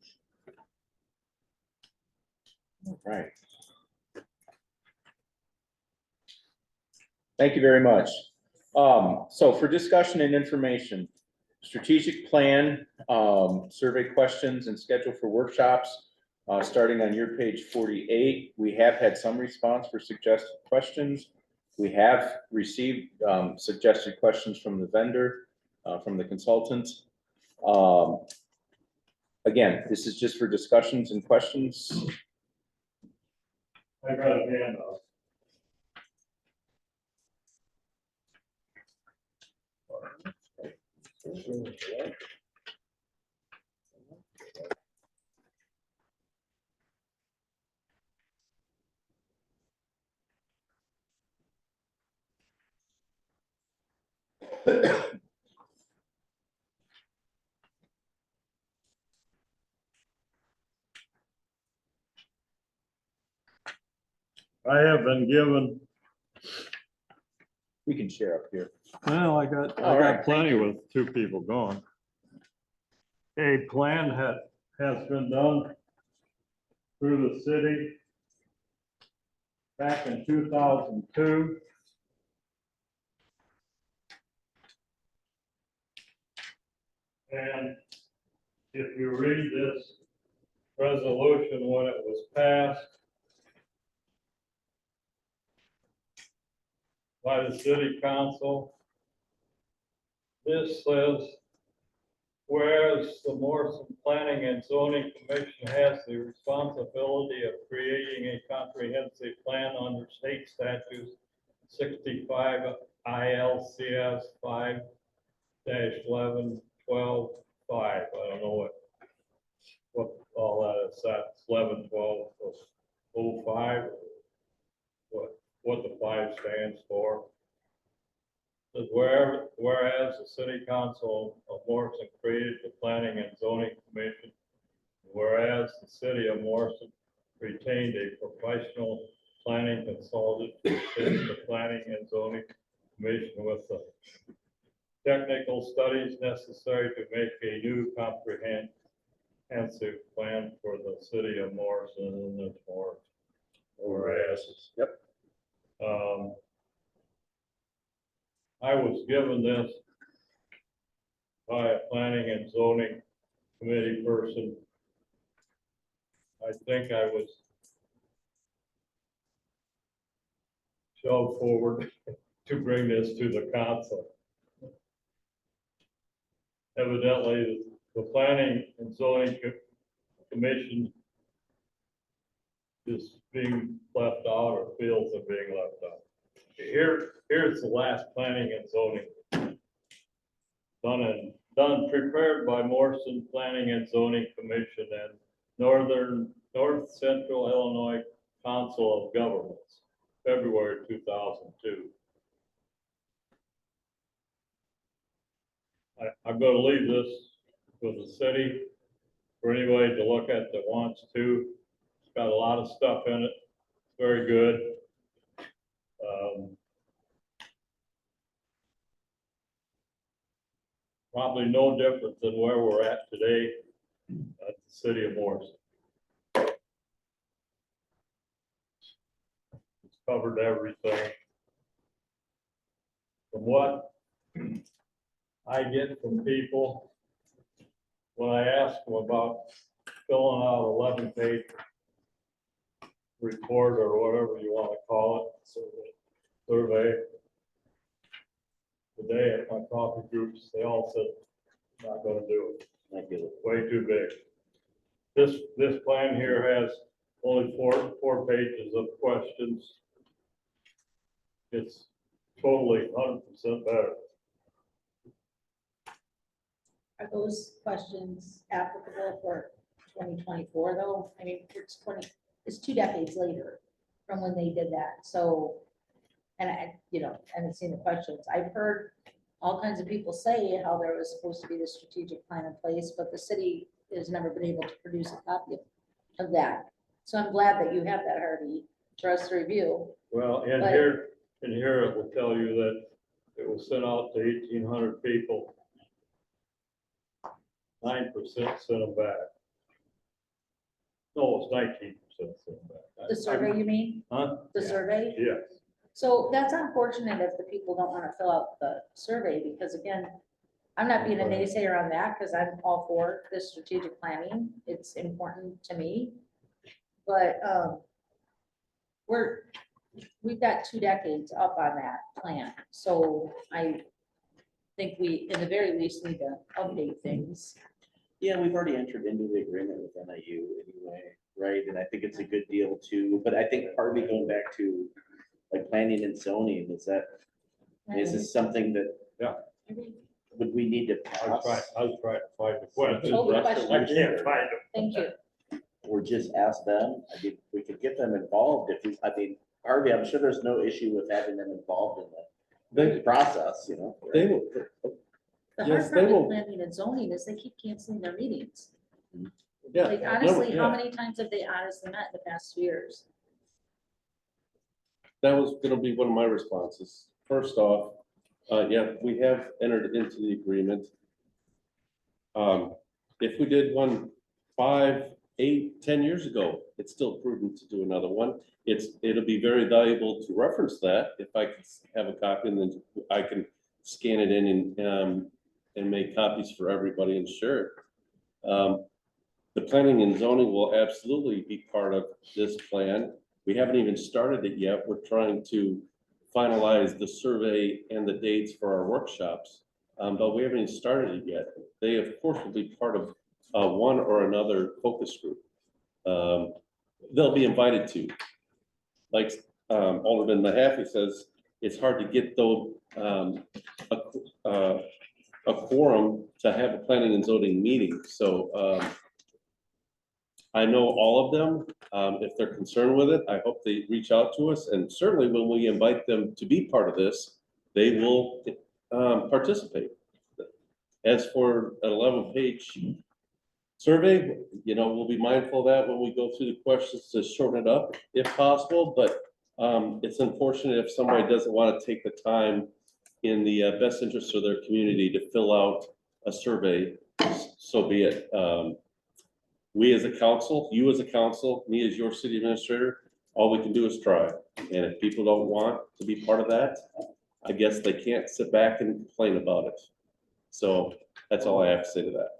All right. Thank you very much. So for discussion and information, strategic plan, survey questions and schedule for workshops, starting on your page 48. We have had some response for suggested questions. We have received suggested questions from the vendor, from the consultant. Again, this is just for discussions and questions. I got a hand up. I have been given, We can share up here. well, I got All right, plenty with two people going. A plan has been done through the city back in 2002. And if you read this resolution when it was passed by the city council, this says, whereas the Morrison Planning and Zoning Commission has the responsibility of creating a comprehensive plan under state statutes 65 ILCS 5-11-12-5. I don't know what all that is, that's 11-12-05, what the 5 stands for. Says whereas the city council of Morrison created the planning and zoning commission, whereas the city of Morrison retained a professional planning consultant to assist the planning and zoning commission with the technical studies necessary to make a new comprehensive plan for the city of Morrison and its more. Whereas. Yep. I was given this by a planning and zoning committee person. I think I was shoved forward to bring this to the council. Evidently, the planning and zoning commission is being left out, or feels are being left out. Here's the last planning and zoning prepared by Morrison Planning and Zoning Commission and North Central Illinois Council of Governments, February 2002. I'm going to leave this with the city for anybody to look at that wants to. It's got a lot of stuff in it. It's very good. Probably no different than where we're at today at the city of Morrison. It's covered everything. From what I get from people, when I ask them about filling out 11-page report or whatever you want to call it, survey. Today at my coffee groups, they all said, not going to do it. Thank you. Way too big. This plan here has only four pages of questions. It's totally 100% better. Are those questions applicable for 2024 though? I mean, it's 2 decades later from when they did that, so. And I haven't seen the questions. I've heard all kinds of people say how there was supposed to be this strategic plan in place, but the city has never been able to produce a copy of that. So I'm glad that you have that, Harvey, for us to review. Well, in But- here it will tell you that it was sent out to 1,800 people. 9% sent them back. No, it's 19% sent them back. The survey, you mean? Huh? The survey? Yes. So that's unfortunate if the people don't want to fill out the survey, because again, I'm not being a naysayer on that, because I'm all for this strategic planning. It's important to me. But we've got 2 decades up on that plan. So I think we, in the very least, need to update things. Yeah, we've already entered into the agreement with NIU anyway, right? And I think it's a good deal too, but I think part of me going back to like planning and zoning, is this something that? Yeah. Would we need to I was pass trying to find the question. Hold the I question. can't find it. Thank you. or just ask them? I mean, we could get them involved if we, I mean, Harvey, I'm sure there's no issue with having them involved in the They, process, you know? they will, The Yes, hard they part will. with planning and zoning is they keep canceling their meetings. yeah. Like no, honestly, how yeah. many times have they honestly met in the past 2 years? That was gonna be one of my responses. First off, yeah, we have entered into the agreement. If we did one 5, 8, 10 years ago, it's still prudent to do another one. It'll be very valuable to reference that if I can have a copy and then I can scan it in and make copies for everybody and share it. The planning and zoning will absolutely be part of this plan. We haven't even started it yet. We're trying to finalize the survey and the dates for our workshops. But we haven't even started it yet. They, of course, will be part of one or another focus group. They'll be invited to. Like Alderman Mahaffey says, it's hard to get those a quorum to have a planning and zoning meeting. So I know all of them. If they're concerned with it, I hope they reach out to us. And certainly when we invite them to be part of this, they will participate. As for an 11-page survey, you know, we'll be mindful of that when we go through the questions to shorten it up if possible. But it's unfortunate if somebody doesn't want to take the time in the best interest of their community to fill out a survey, so be it. We as a council, you as a council, me as your city administrator, all we can do is try. And if people don't want to be part of that, I guess they can't sit back and complain about it. So that's all I have to say to that.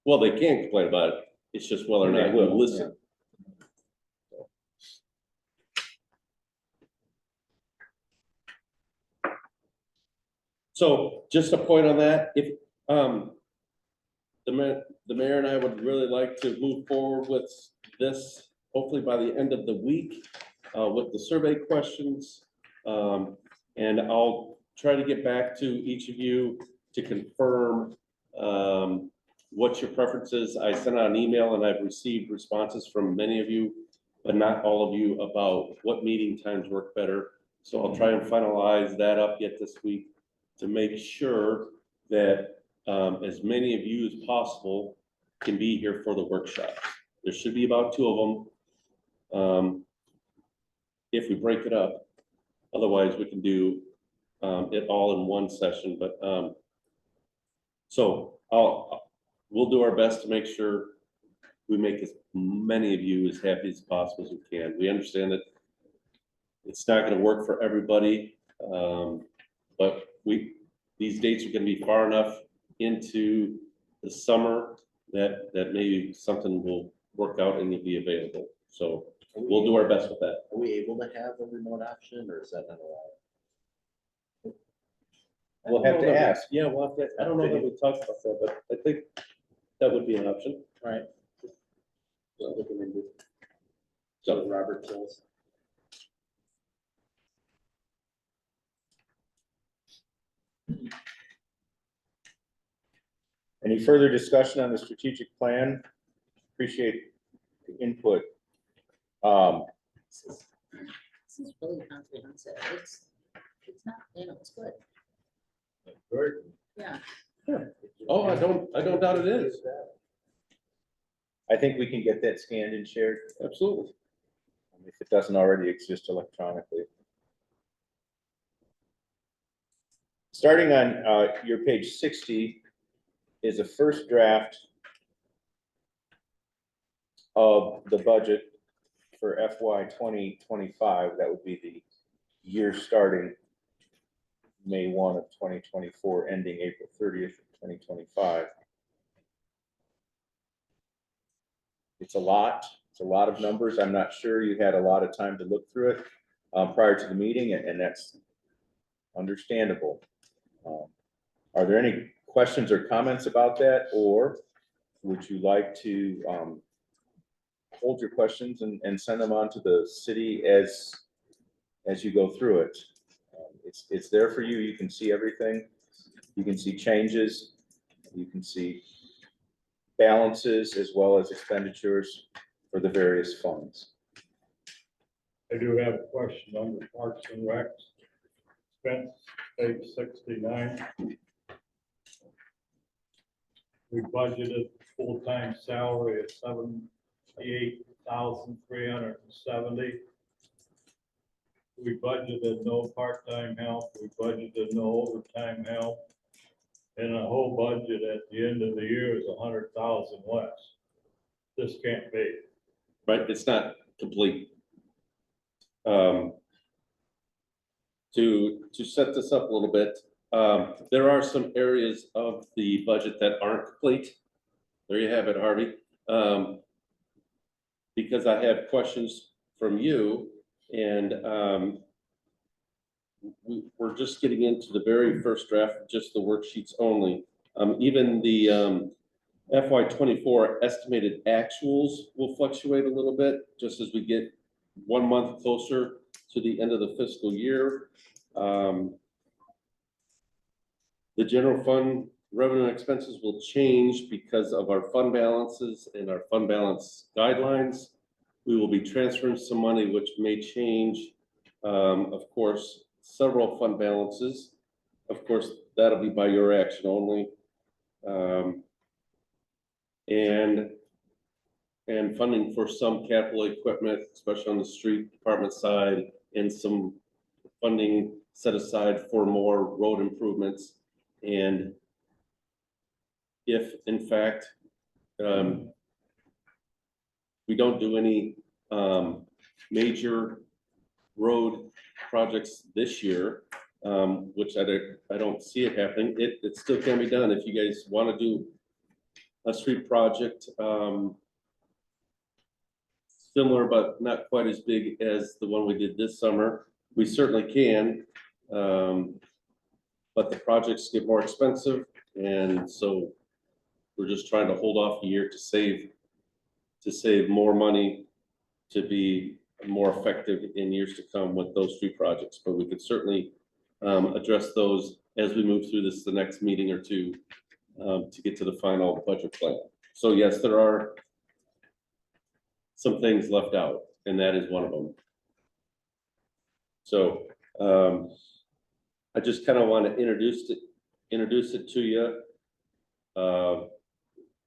Well, they can complain about it. It's just whether or not we'll listen. So just a point on that, if the mayor and I would really like to move forward with this, hopefully by the end of the week, with the survey questions. And I'll try to get back to each of you to confirm what your preference is. I sent out an email and I've received responses from many of you, but not all of you, about what meeting times work better. So I'll try and finalize that up yet this week to make sure that as many of you as possible can be here for the workshops. There should be about 2 of them. If we break it up, otherwise we can do it all in one session, but so we'll do our best to make sure we make as many of you as happy as possible as we can. We understand that it's not going to work for everybody, but these dates are going to be far enough into the summer that maybe something will work out and you'll be available. So we'll do our best with that. Are we able to have a remote option, or is that not allowed? We'll have to ask. Yeah, we'll have to, I don't know that we talked about that, but I think that would be an option. All right. Just looking into. So Robert says. Any further discussion on the strategic plan? Appreciate the input. This is really comprehensive. It's not, you know, it's good. Yeah. Oh, I don't doubt it is. I think we can get that scanned and shared, Absolutely. if it doesn't already exist electronically. Starting on your page 60 is a first draft of the budget for FY 2025. That would be the year starting May 1 of 2024, ending April 30th of 2025. It's a lot of numbers. I'm not sure you had a lot of time to look through it prior to the meeting, and that's understandable. Are there any questions or comments about that, or would you like to hold your questions and send them on to the city as you go through it? It's there for you. You can see everything. You can see changes. You can see balances as well as expenditures for the various funds. I do have a question on the Parks and Recs. Expense, page 69. We budgeted full-time salary of 78,370. We budgeted no part-time help, we budgeted no overtime help. And the whole budget at the end of the year is 100,000 less. This can't be. Right, it's not complete. To set this up a little bit, there are some areas of the budget that aren't complete. There you have it, Harvey. Because I have questions from you, and we're just getting into the very first draft, just the worksheets only. Even the FY '24 estimated actuals will fluctuate a little bit, just as we get 1 month closer to the end of the fiscal year. The general fund revenue and expenses will change because of our fund balances and our fund balance guidelines. We will be transferring some money, which may change, of course, several fund balances. Of course, that'll be by your action only. And funding for some capital equipment, especially on the street department side, and some funding set aside for more road improvements. And if in fact, we don't do any major road projects this year, which I don't see it happening, it still can be done. If you guys want to do a street project, similar but not quite as big as the one we did this summer, we certainly can. But the projects get more expensive, and so we're just trying to hold off a year to save more money to be more effective in years to come with those street projects. But we could certainly address those as we move through the next meeting or two to get to the final budget plan. So yes, there are some things left out, and that is one of them. So I just kind of want to introduce it to you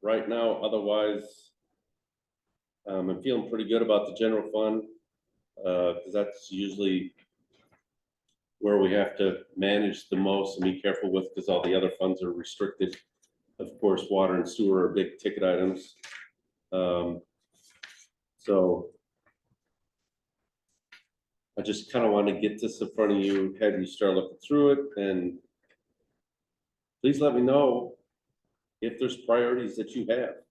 right now. Otherwise, I'm feeling pretty good about the general fund, because that's usually where we have to manage the most and be careful with, because all the other funds are restricted. Of course, water and sewer are big ticket items. So I just kind of want to get this in front of you, have you start looking through it, and please let me know if there's priorities that you have.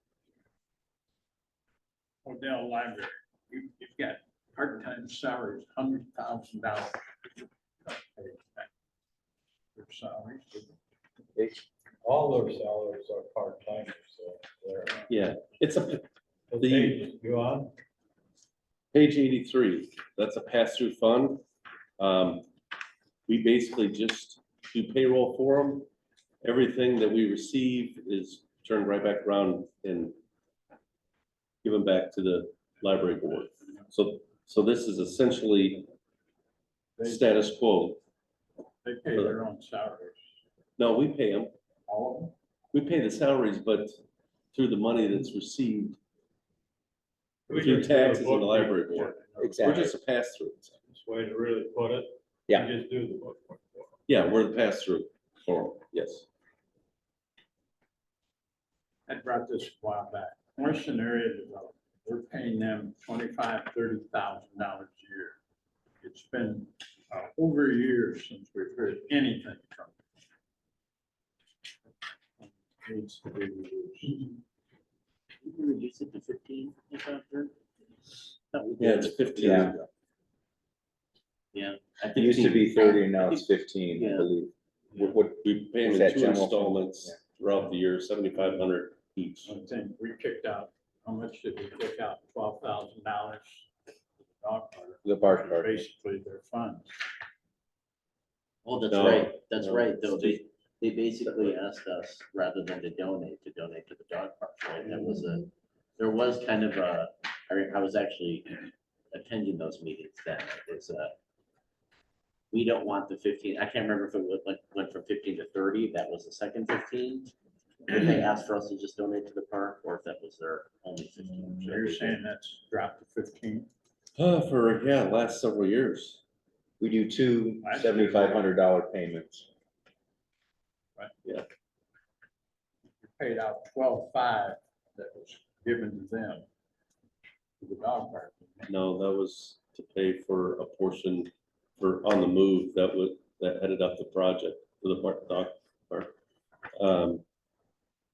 Odell Library, you've got part-time salaries, $100,000. Their salaries. All their salaries are part-timers, so they're. Yeah, it's a, Go on. page 83, that's a pass-through fund. We basically just do payroll for them. Everything that we receive is turned right back around and given back to the library board. So this is essentially status quo. They pay their own salaries. No, we pay them. All of them? We pay the salaries, but through the money that's received through taxes in the library board. We're just a pass-through. This way to really put it. Yeah. You just do the book. Yeah, we're the pass-through for them, yes. I brought this a while back. Western Area Development, we're paying them $25,000 to $30,000 a year. It's been over a year since we've heard anything from them. Needs to be reduced. You can reduce it to 15, if after. Yeah, it's 15. Yeah. Yeah. I It think used to be 30 and now it's 15, I Yeah. believe. What We pay them is in that 2 general fund? installments Yeah. throughout the year, 7,500 each. I think we kicked out, how much did we kick out? $12,000. The park card. Basically their funds. Oh, that's No, right, that's no, right, though, it's they basically asked us, rather than to donate to the dog park, right? That was there was kind of a, I was actually attending those meetings then, it was we don't want the 15, I can't remember if it went from 15 to 30, that was the second 15. If they asked for us to just donate to the park, or if that was their only 15. You're saying that's dropped to 15? For, yeah, last several years. We do two $7,500 payments. You paid out 12,500 that was given to them. To the dog park. No, that was to pay for a portion for on the move that headed up the project for the dog park.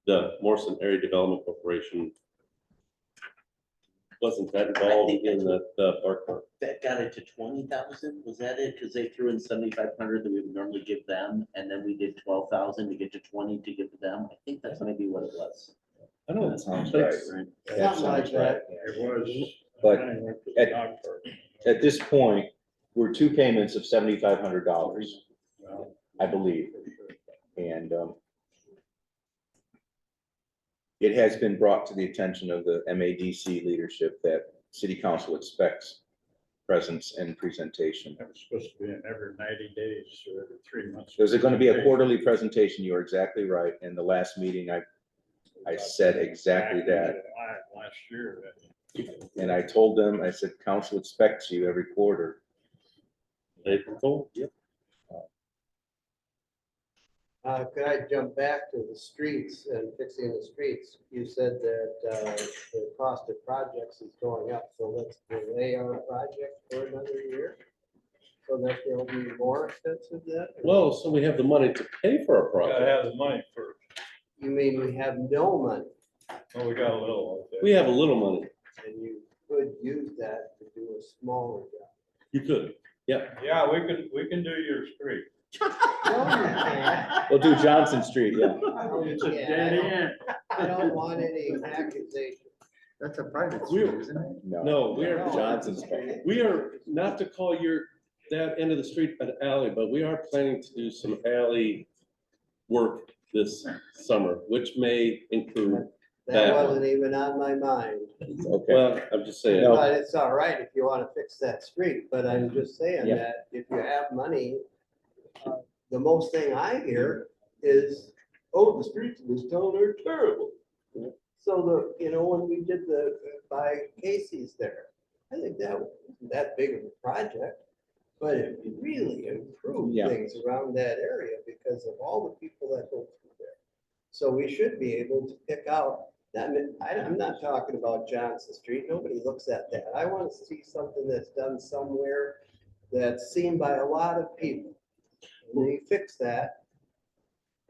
The Morrison Area Development Corporation wasn't that involved in the park. That got it to 20,000, was that it? Because they threw in 7,500 that we would normally give them, and then we did 12,000 to get to 20 to give to them. I think that's maybe what it was. I don't. That sounds think- right. Something That like sounds right. that. It was. But money went to the at- dog park. At this point, we're two payments of $7,500, Well, I believe. And it has been brought to the attention of the MADC leadership that city council expects presence and presentation. It was supposed to be in every 90 days or every 3 months. There's going to be a quarterly presentation. You are exactly right. In the last meeting, I said exactly that. Last year. And I told them, I said, council expects you every quarter. April, yep. Could I jump back to the streets and fixing the streets? You said that the cost of projects is going up, so let's delay our project for another year. So that they'll be more expensive then? Well, so we have the money to pay for a Gotta project. have the money first. You mean we have no money Well, we got a little. of that. We have a little money. and you could use that to do a smaller job? You could. Yeah, we can do your street. No, you can't. We'll do Johnson Street, yeah. It's a Yeah, dead end. I don't want any accusation. That's a private We're- street, isn't it? No, we are, Johnson Street. we are, not to call that end of the street an alley, but we are planning to do some alley work this summer, which may include, That That- wasn't even on my mind. Okay. well, I'm just saying. No. But it's all right if you want to fix that street, but I'm just saying Yeah. that if you have money, the most thing I hear is, oh, the streets in this town are terrible. So when we did by Casey's there, I think that wasn't that big of a project, but it really improved Yeah. things around that area because of all the people that go through there. So we should be able to pick out, I'm not talking about Johnson Street, nobody looks at that. I want to see something that's done somewhere that's seen by a lot of people. And they fix that,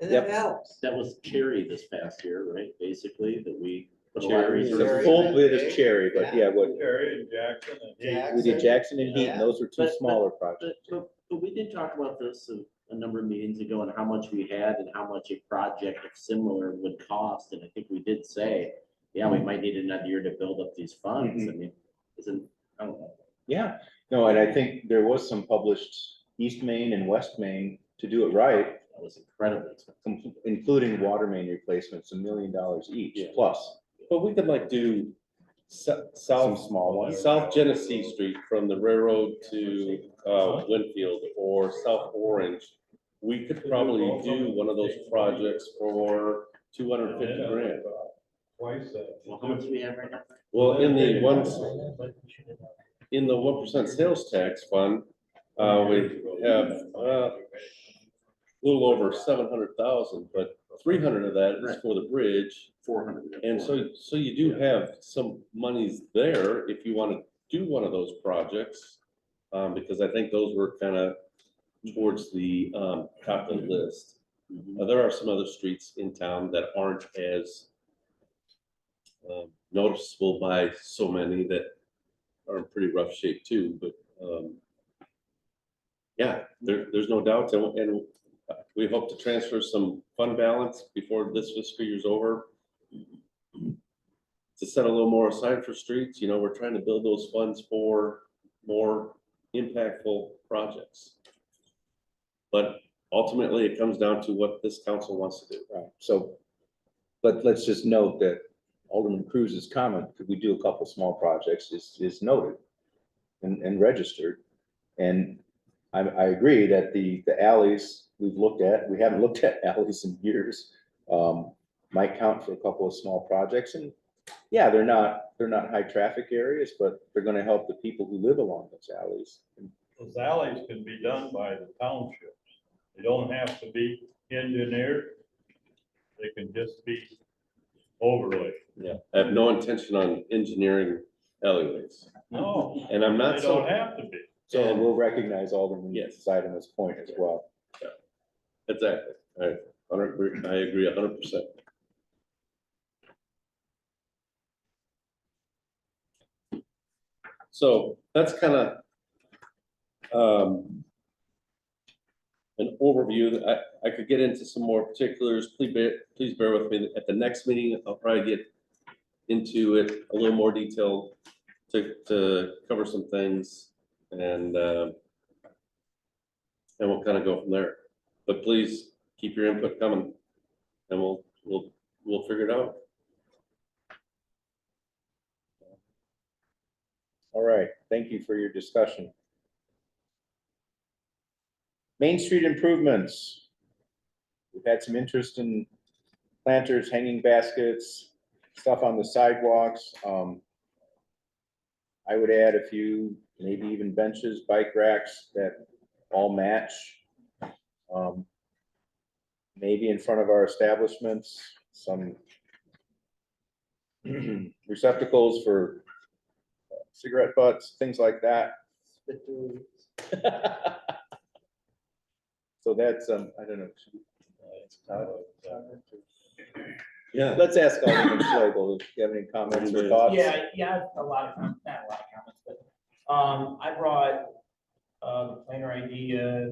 and Yep. it helps. That was Cherry this past year, right? Basically, that we put a lot of Cherry. It's resources. a full bit of Cherry, but yeah, what, Terry and Jackson and he. we did Jackson and Heaton, those were two But- smaller But, projects. but we did talk about this a number of meetings ago and how much we had and how much a project of similar would cost. And I think we did say, yeah, we might need another year to build up these funds. I mean, I don't know. Yeah, no, and I think there was some published East Main and West Main to do it right, That was incredibly expensive. including water main replacements, $1 million each Yeah. plus. But we could like do Some south, small ones. South Genesee Street from the railroad to Winfield or South Orange. We could probably do one of those projects for 250 grand. Twice that. Well, how much do we have right now? Well, in the 1% sales tax fund, we have a little over 700,000, but 300 of that is Right. for the bridge. 400. And so you do have some monies there if you want to do one of those projects. Because I think those were kind of towards the top of the list. There are some other streets in town that aren't as noticeable by so many that are in pretty rough shape too, but yeah, there's no doubt, and we hope to transfer some fund balance before this fiscal year's over. to set a little more aside for streets. We're trying to build those funds for more impactful projects. But ultimately, it comes down to what this council wants to do. Right, so, but let's just note that Alderman Cruz's comment, could we do a couple small projects, is noted and registered. And I agree that the alleys we haven't looked at alleys in years, might count for a couple of small projects. And yeah, they're not high traffic areas, but they're gonna help the people who live along those alleys. Those alleys can be done by the townships. They don't have to be engineered. They can just be overlaid. Yeah. I have no intention on engineering alleyways. No, And I'm not they so, don't have to be. So we'll recognize Alderman Yes. Seideman's point as well. exactly. I agree 100%. So that's kind of an overview. I could get into some more particulars. Please bear with me. At the next meeting, I'll probably get into it a little more detail to cover some things, and we'll kind of go from there. But please keep your input coming, and we'll figure it out. All right, thank you for your discussion. Main Street improvements. We've had some interest in planters, hanging baskets, stuff on the sidewalks. I would add a few, maybe even benches, bike racks that all match. Maybe in front of our establishments, some receptacles for cigarette butts, things like that. So that's, I don't know. Yeah. Let's ask Alderman Schlegel if you have any comments or thoughts. Yeah, I have a lot of, not a lot of comments, but, I brought, the planner idea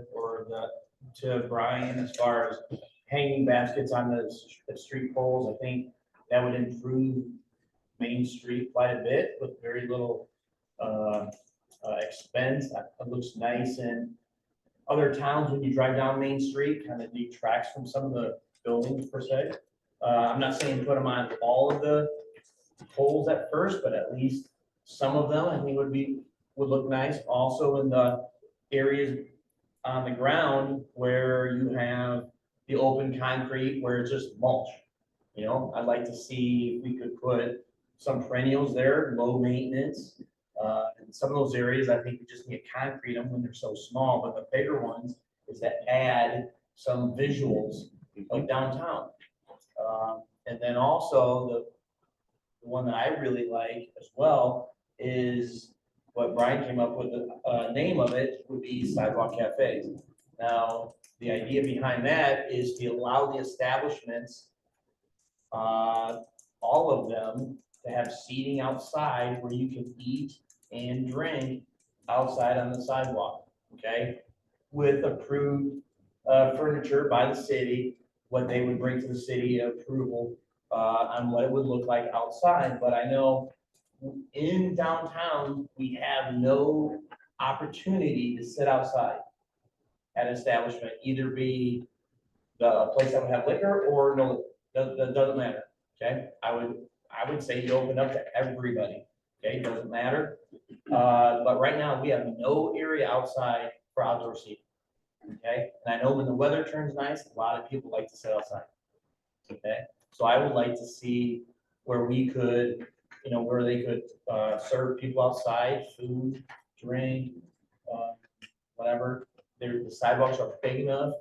to Brian as far as hanging baskets on the street poles. I think that would improve Main Street quite a bit with very little, expense. It looks nice in other towns when you drive down Main Street, kind of detracts from some of the buildings per se. I'm not saying put them on all of the poles at first, but at least some of them, I think would look nice. Also in the areas on the ground where you have the open concrete, where it's just mulch. I'd like to see if we could put some perennials there, low maintenance. In some of those areas, I think we just need to concrete them when they're so small, but the bigger ones is to add some visuals of downtown. And then also the one that I really like as well is what Brian came up with. The name of it would be Sidewalk Cafes. Now, the idea behind that is to allow the establishments, all of them, to have seating outside where you can eat and drink outside on the sidewalk, okay? With approved furniture by the city, what they would bring to the city approval on what it would look like outside. But I know in downtown, we have no opportunity to sit outside at an establishment, either be the place that would have liquor or no, that doesn't matter, okay? I would say you open up to everybody, okay? Doesn't matter. But right now, we have no area outside for outdoor seating, okay? And I know when the weather turns nice, a lot of people like to sit outside, okay? So I would like to see where we could, where they could serve people outside, food, drink, whatever. The sidewalks are big enough,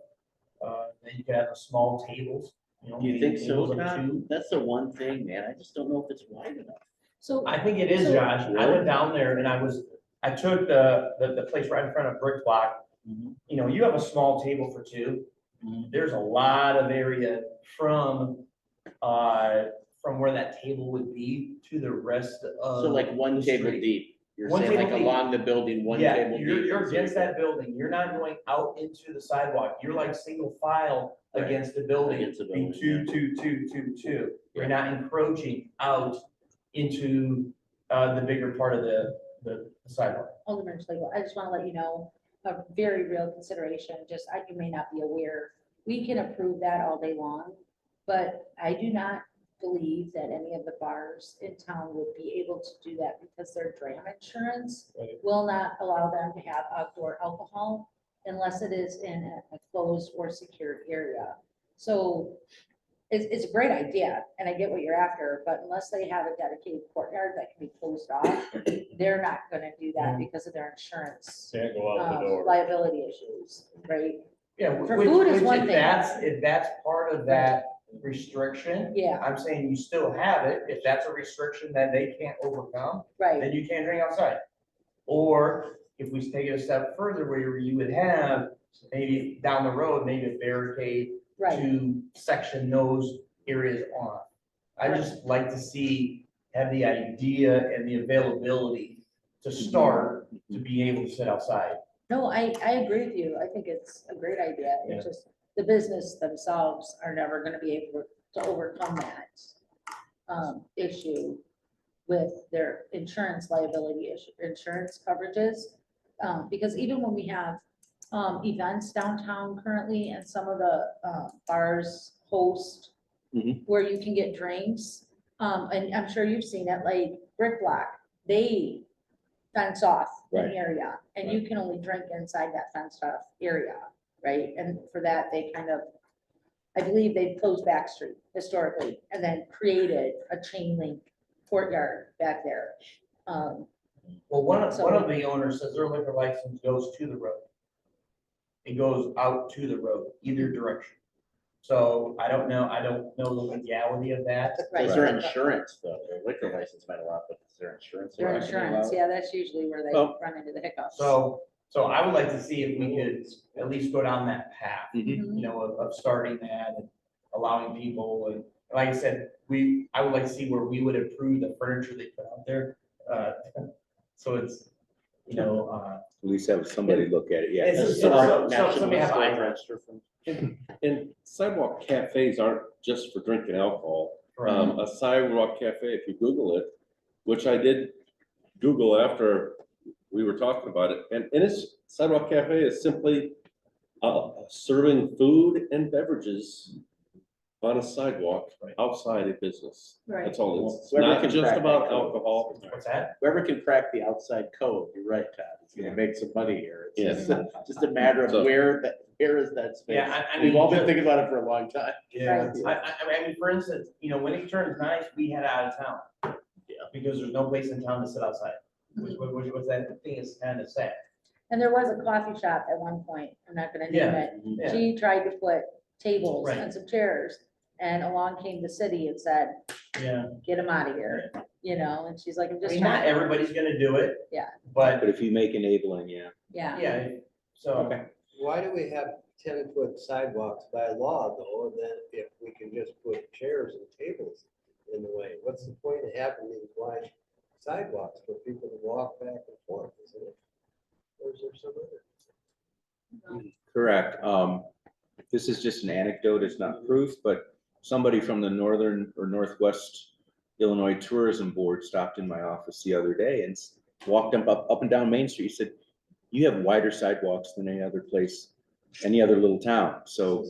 then you could have the small tables. Do you think so, tables of Todd? two. That's the one thing, man. I just don't know if it's wide enough. So, I think it is, So- Josh. I went down there and I took the place right in front of Brick Block. You have a small table for two. There's a lot of area from where that table would be to the rest of. So like one the table street. deep. You're One saying like table deep. along the building, one Yeah, table. you're, deep you're and so against forth. that building. You're not going out into the sidewalk. You're like single file Right. against the building. Against the Be building, two, yeah. two, two, two, two. You're not encroaching out into, the bigger part of the sidewalk. Alderman Schlegel, I just want to let you know, a very real consideration, just, you may not be aware, we can approve that all day long, but I do not believe that any of the bars in town would be able to do that because their dram insurance Right. will not allow them to have outdoor alcohol unless it is in a closed or secured area. So it's a great idea, and I get what you're after, but unless they have a dedicated courtyard that can be closed off, they're not gonna do that because of their insurance Can't go out the door. liability issues, right? Yeah. For which- food is which one if thing. if that's part of that restriction, Yeah, I'm saying you still have it. If that's a restriction that they can't overcome, right, then you can't drink outside. Or if we take it a step further, where you would have maybe down the road, maybe a barricade right. to section those areas off. I just like to have the idea and the availability to start to be able to sit outside. No, I agree with you. I think it's a great idea. It's just, the business themselves are never gonna be able to overcome that issue with their insurance liability issue, insurance coverages. Because even when we have events downtown currently, and some of the bars host Mhm. where you can get drinks, and I'm sure you've seen it, like Brick Block, they fence off an Right. area, and you can only drink inside that fenced off area, right? And for that, they kind of, I believe they've closed Back Street historically, and then created a chain link courtyard back there. Well, one of the owners says their liquor license goes to the road. It goes out to the road, either direction. So I don't know the legality of that. Right. Is there insurance though? Their liquor license might allow, but is there insurance? Their that can allow insurance, it? yeah, that's usually where they Well, run into the hiccups. So I would like to see if we could at least go down that path, Mhm. you know, of starting that and allowing people, and like I said, I would like to see where we would approve the furniture they put out there. So it's, you know, At least have somebody look at it, yeah. It's- So so matching somebody have with eyes. state register from- And sidewalk cafes aren't just for drinking alcohol. Right. A sidewalk cafe, if you Google it, which I did Google after we were talking about it, and it's sidewalk cafe is simply serving food and beverages on a sidewalk outside a business. Right. That's all it is. It's Whoever not can just crack about that code. alcohol. what's that? Whoever can crack the outside code, you're right, Todd, is gonna make some money here. It's Yes. just a matter of So- where is that space? Yeah, I We've all been mean, thinking about it for a long time. yeah, Right. I mean, for instance, you know, when it turns nice, we head out of town. Yeah. Because there's no place in town to sit outside, which was that thing is kind of sad. And there was a coffee shop at one point, I'm not gonna name Yeah. it. Yeah. She tried to put tables Right. and some chairs, and along came the city and said, Yeah, get them out of here, you know, and she's like, I'm I just mean, not trying. everybody's gonna do it. Yeah. But, But if you make enabling, yeah. Yeah, yeah, so. Okay. Why do we have 10-foot sidewalks by law though, and then if we can just put chairs and tables in the way? What's the point of having these wide sidewalks for people to walk back and forth, isn't it? Or is there some other? Correct. This is just an anecdote, it's not proof, but somebody from the Northern or Northwest Illinois Tourism Board stopped in my office the other day and walked up and down Main Street. He said, you have wider sidewalks than any other place, any other little town. So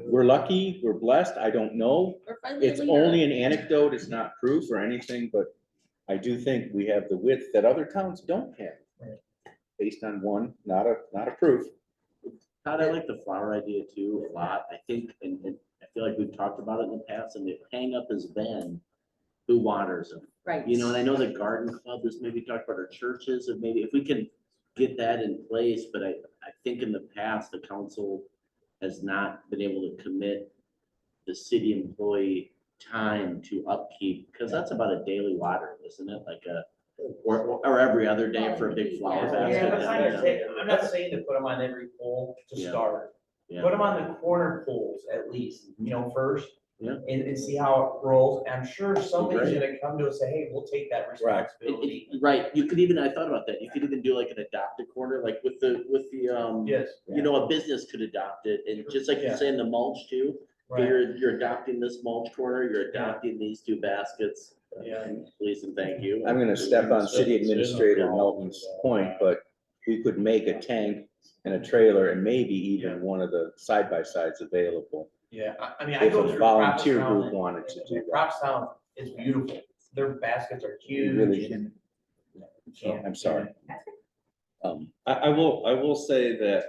we're lucky, we're blessed. I don't know. or finally a It's leader. only an anecdote, it's not proof or anything, but I do think we have the width that other towns don't have. Right. Based on one, not a proof. Todd, I like the flower idea too a lot. I think, and I feel like we've talked about it in the past, and the hang up has been who waters them. Right. You know, and I know the garden club has maybe talked about our churches, and maybe if we can get that in place, but I think in the past, the council has not been able to commit the city employee time to upkeep, because that's about a daily water, isn't it? Like or every other day for a big flower Yeah. basket. Yeah, down I'm not saying to put them on every pole to Yeah. start. Yeah. Put them on the corner poles at least, you know, first, Yeah. And see how it rolls. And I'm sure somebody's Great. gonna come to us and say, hey, we'll take that responsibility. Right, you could even, I thought about that, you could even do like an adopted corner, like with the, Yes, you know, a business could adopt it, and just like you're Yeah. saying, the mulch too. right, You're adopting this mulch corner, you're adopting these two baskets. Yeah. Please and thank you. I'm gonna step on City Administrator Melton's point, but we could make a tank and a trailer and maybe even one of the side-by-sides available. yeah. I mean, I go If a through. volunteer Provincetown group and- wanted to do that. Provincetown is beautiful. Their baskets are We huge. really and- I'm sorry. I will say that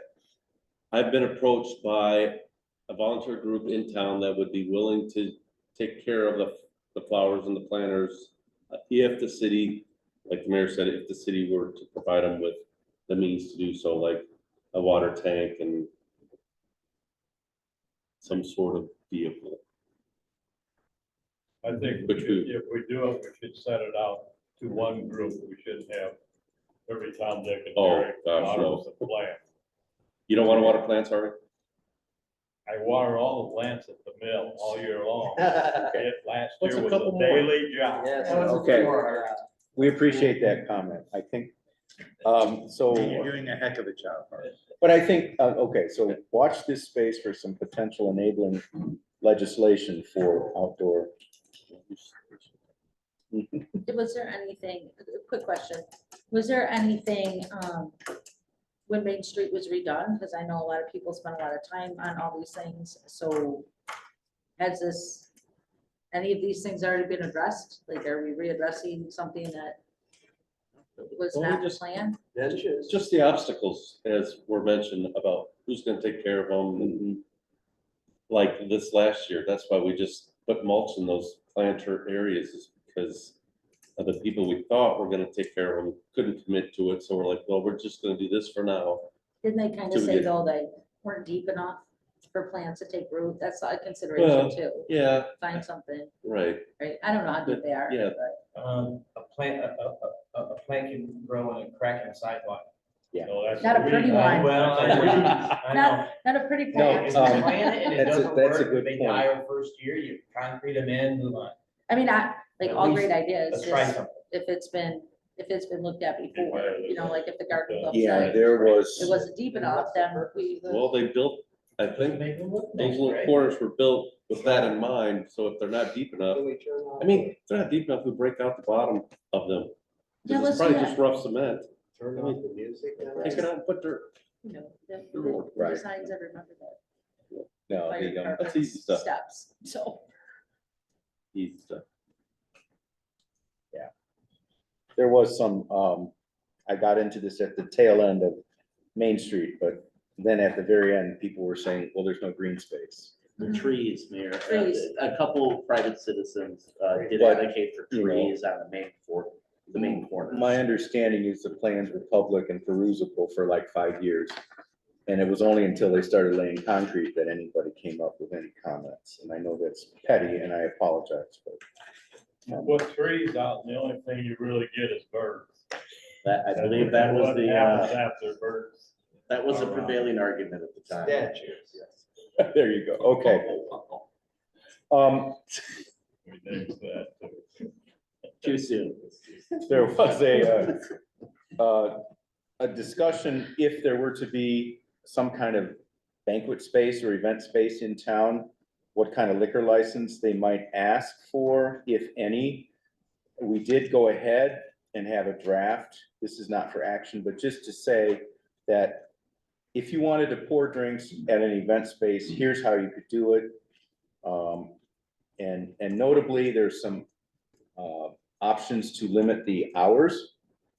I've been approached by a volunteer group in town that would be willing to take care of the flowers and the planters. If the city, like the mayor said, if the city were to provide them with the means to do so, like a water tank and some sort of vehicle. I think Which we- if we do it, we should set it out to one group. We shouldn't have every Tom, Dick and Oh, Harry. gosh, no. waters the plant. You don't want to water plants, Harvey? I water all the plants at the mill all year long. Yes. It last What's year a was couple a more? daily job. Okay. We appreciate that comment, I think. So, You're doing a heck of a job, Art. but I think, okay, so watch this space for some potential enabling legislation for outdoor. Was there anything, quick question, was there anything, when Main Street was redone? Because I know a lot of people spend a lot of time on all these things, so has this, any of these things already been addressed? Like, are we readdressing something that was Well, we not just- planned? Benches. Just the obstacles, as were mentioned, about who's gonna take care of them, and like this last year, that's why we just put mulch in those planter areas, is because of the people we thought were gonna take care of them, couldn't commit to it, so we're like, well, we're just gonna do this for now. Didn't they kind So of we say get- though they weren't deep enough for plants to take root? That's a consideration too. Yeah, Find something, right, right? I don't know how deep they are. Yeah. but- A plant can grow in a crack in a sidewalk. So that's Not a weed. pretty one. Well, I know. Not, not a pretty No, plant. If you plant it and it That's a- doesn't that's a work, good they point. die our first year, you concrete them in, move on. I mean, like At all least great ideas, Let's try just something. if it's been looked at before, you know, like if the garden club Yeah, said there it was, wasn't deep enough, then we. well, they built, I Just think, make them look those nice, little right? corners were built with that in mind, so if they're not deep enough, I mean, if they're not deep enough, we break out the bottom of them. Yeah, 'Cause let's it's do probably that. just rough cement, Turn off the music now. take it out and put dirt. You know, Right. Besides, I remember that. no, fire the, department That's easy stuff. Steps, so. Easy stuff. there was some, I got into this at the tail end of Main Street, but then at the very end, people were saying, well, there's no green space. The trees, Mayor. Trees. A couple private citizens did But, advocate for you know, trees on the main corner. My understanding is the plans were public and perusable for like 5 years. And it was only until they started laying concrete that anybody came up with any comments. And I know that's petty and I apologize, but. Put trees out, and the only thing you really get is birds. That, I believe that was What the, happens after birds? that was the prevailing argument at the time. Statues. Yes. There you go, okay. We named that too. Too soon. There was a discussion, if there were to be some kind of banquet space or event space in town, what kind of liquor license they might ask for, if any. We did go ahead and have a draft. This is not for action, but just to say that if you wanted to pour drinks at an event space, here's how you could do it. And notably, there's some options to limit the hours.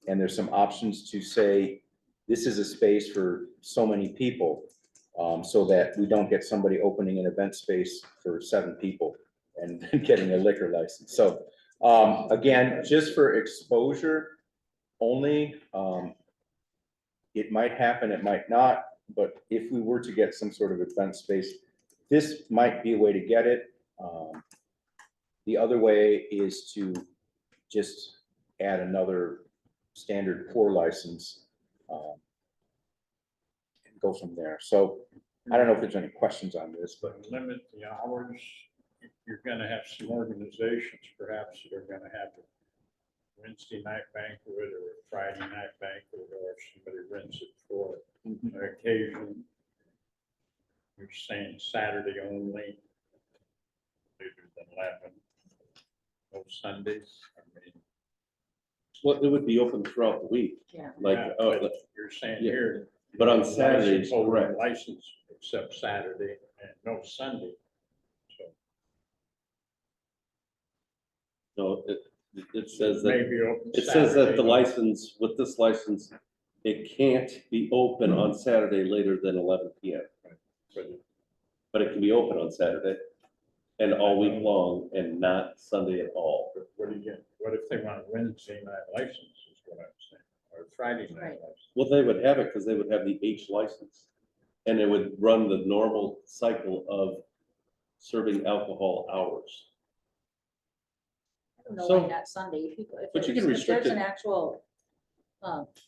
And there's some options to say, this is a space for so many people, so that we don't get somebody opening an event space for 7 people and getting a liquor license. So, again, just for exposure only, it might happen, it might not, but if we were to get some sort of event space, this might be a way to get it. The other way is to just add another standard pour license, and go from there. So I don't know if there's any questions on this, but Limit the hours. you're gonna have some organizations perhaps that are gonna have a Wednesday night banquet or a Friday night banquet, or if somebody rents it for an occasion. You're saying Saturday only, later than 11, no Sundays. I mean, Well, it would be open throughout the week, Yeah. like, yeah, oh, but you're saying yeah. here. but on license Saturdays, holder correct. License except Saturday and no Sunday. So No, it says that, maybe open it says that the Saturday. license, with this license, it can't be open on Saturday later than 11 PM. But it can be open on Saturday and all week long and not Sunday at all. But what do you get? What if they want a Wednesday night license is what I'm saying, or Friday night Right. license? Well, they would have it because they would have the H license. And it would run the normal cycle of serving alcohol hours. I don't know So- why not Sunday, people, But you can if restrict there's an it. actual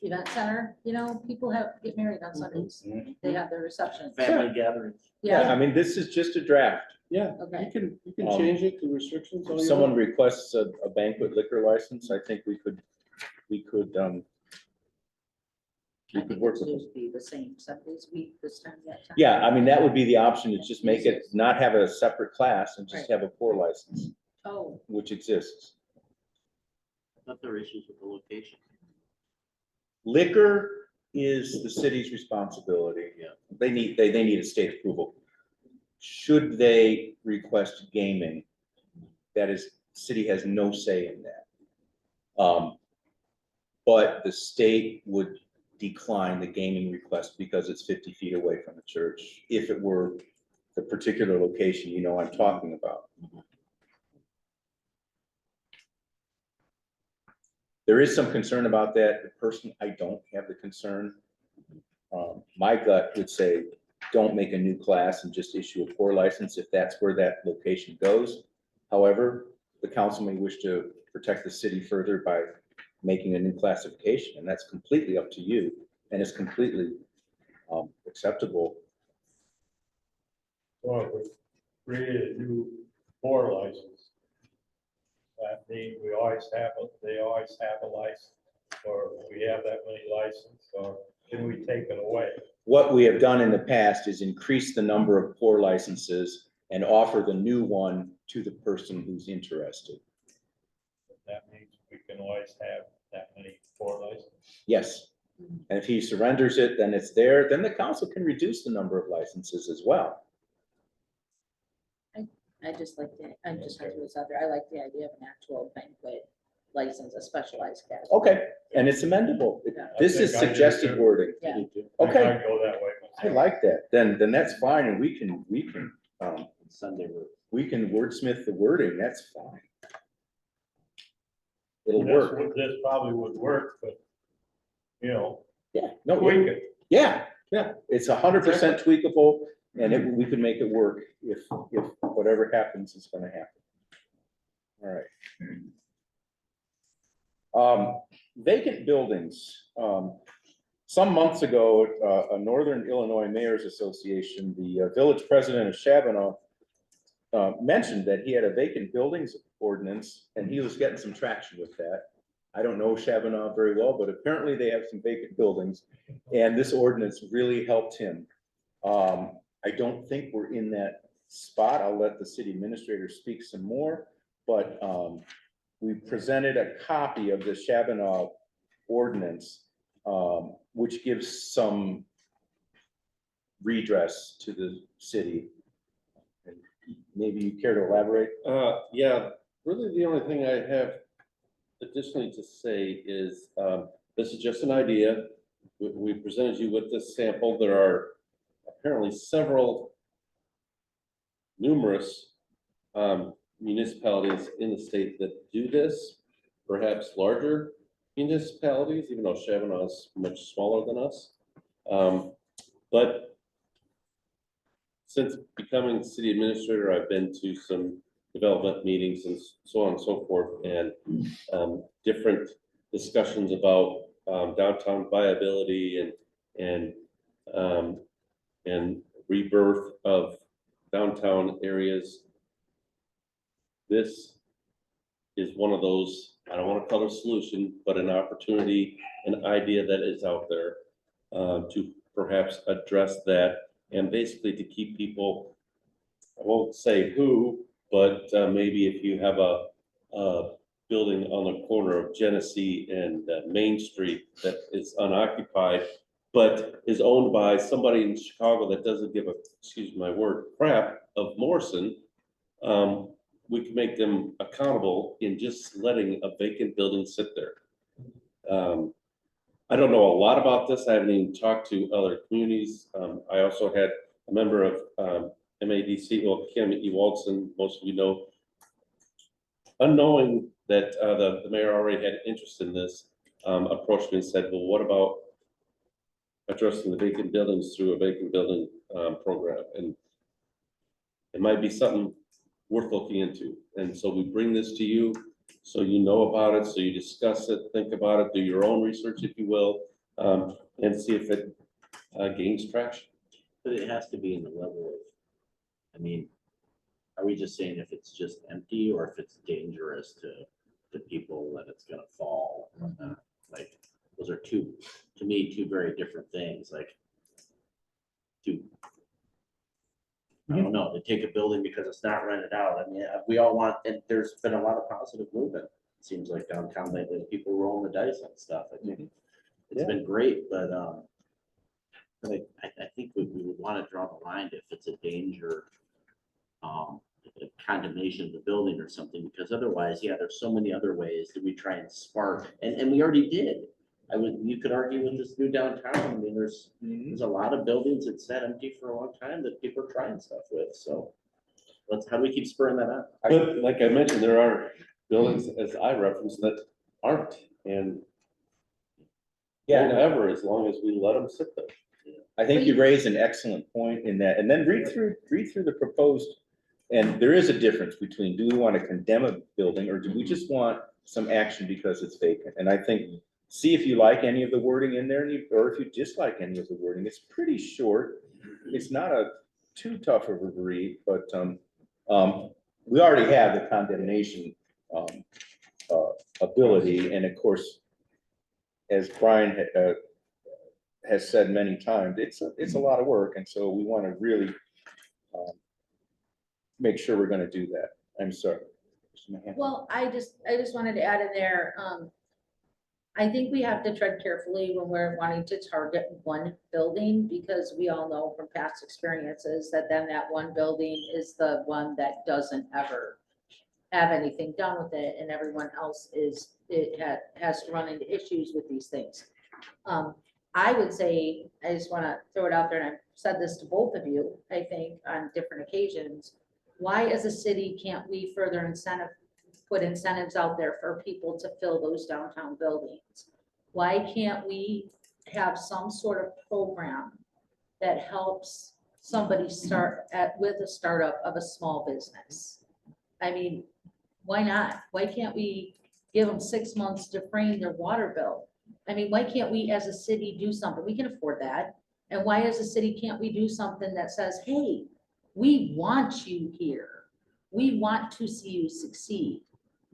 event center, you know, people get married on Sundays. They have their receptions. Family gatherings. Yeah, I mean, this is just a draft. Yeah, Okay. you can Um, change it to restrictions. all If you someone want. requests a banquet liquor license, I think we could I could think work it with them. should be the same, 7 days a week, this time, that time. Yeah, I mean, that would be the option, is just make it, not have a separate class and just Right. have a pour license, Oh, which exists. I thought there were issues with the location. Liquor is the city's responsibility. Yeah. They need a state approval. Should they request gaming, that is, city has no say in that. But the state would decline the gaming request because it's 50 feet away from the church, if it were the particular location, you know, I'm talking about. There is some concern about that. Personally, I don't have the concern. My gut would say, don't make a new class and just issue a pour license if that's where that location goes. However, the council may wish to protect the city further by making a new classification, and that's completely up to you, and it's completely acceptable. Well, if we created a new pour license, that means they always have a license, or we have that many licenses, or can we take it away? What we have done in the past is increase the number of pour licenses and offer the new one to the person who's interested. That means we can always have that many pour licenses. Yes. And if he surrenders it, then it's there, then the council can reduce the number of licenses as well. I just like the, I'm just trying to put this out there, I like the idea of an actual banquet license, a specialized category. Okay, and it's amendable. Yeah. This is I think I do suggested too. wording. Yeah. Okay, I go that way I myself. like that. Then that's fine, and we can Sunday work. we can wordsmith the wording, that's fine. It'll This work. would- This probably would work, but, you know, Yeah, no, tweak it. yeah, it's 100% tweakable, and we can make it work if whatever happens is gonna happen. All right. Vacant buildings. Some months ago, a Northern Illinois Mayors Association, the village president of Shabana, mentioned that he had a vacant buildings ordinance, and he was getting some traction with that. I don't know Shabana very well, but apparently they have some vacant buildings, and this ordinance really helped him. I don't think we're in that spot. I'll let the city administrator speak some more, but we presented a copy of the Shabana ordinance, which gives some redress to the city. And maybe you care to elaborate? Yeah, really the only thing I have additionally to say is, this is just an idea. We presented you with this sample. There are apparently numerous municipalities in the state that do this, perhaps larger municipalities, even though Shabana is much smaller than us. But since becoming city administrator, I've been to some development meetings and so on and so forth, and different discussions about downtown viability and rebirth of downtown areas. this is one of those, I don't want to call it a solution, but an opportunity, an idea that is out there to perhaps address that and basically to keep people, I won't say who, but maybe if you have a building on the corner of Genesee and Main Street that is unoccupied, but is owned by somebody in Chicago that doesn't give a, excuse my word, crap of Morrison, we can make them accountable in just letting a vacant building sit there. I don't know a lot about this. I haven't even talked to other communities. I also had a member of MADC, well, Kim Ewaldson, most of you know, unknowing that the mayor already had interest in this, approached me and said, well, what about addressing the vacant buildings through a vacant building program? And it might be something worth looking into. And so we bring this to you so you know about it, so you discuss it, think about it, do your own research, if you will, and see if it gains traction. But it has to be in the level of, I mean, are we just saying if it's just empty or if it's dangerous to people that it's gonna fall? And whatnot? Like, those are two, to me, two very different things, like, I don't know, to take a building because it's not rented out. I mean, we all want, and there's been a lot of positive movement, it seems like downtown lately, people rolling the dice on stuff. I think it's been great, but I think we would want to draw the line if it's a danger, a condemnation of the building or something, because otherwise, yeah, there's so many other ways that we try and spark, and we already did. You could argue with this new downtown, I mean, there's a lot of buildings that sat empty for a long time that people are trying stuff with, so how do we keep spurring that on? But like I mentioned, there are buildings, as I referenced, that aren't, and won't ever, as long as we let them sit there. I think you raised an excellent point in that, and then read through the proposed, and there is a difference between, do we want to condemn a building, or do we just want some action because it's vacant? And I think, see if you like any of the wording in there, or if you dislike any of the wording. It's pretty short. It's not too tough of a read, but we already have the condemnation ability, and of course, as Brian has said many times, it's a lot of work, and so we want to really make sure we're going to do that. I'm sorry. Well, I just wanted to add in there, I think we have to tread carefully when we're wanting to target one building, because we all know from past experiences that then that one building is the one that doesn't ever have anything done with it, and everyone else has to run into issues with these things. I would say, I just want to throw it out there, and I've said this to both of you, I think, on different occasions. Why, as a city, can't we further put incentives out there for people to fill those downtown buildings? Why can't we have some sort of program that helps somebody start with a startup of a small business? I mean, why not? Why can't we give them 6 months to frame their water bill? I mean, why can't we as a city do something? We can afford that. And why as a city can't we do something that says, hey, we want you here. We want to see you succeed.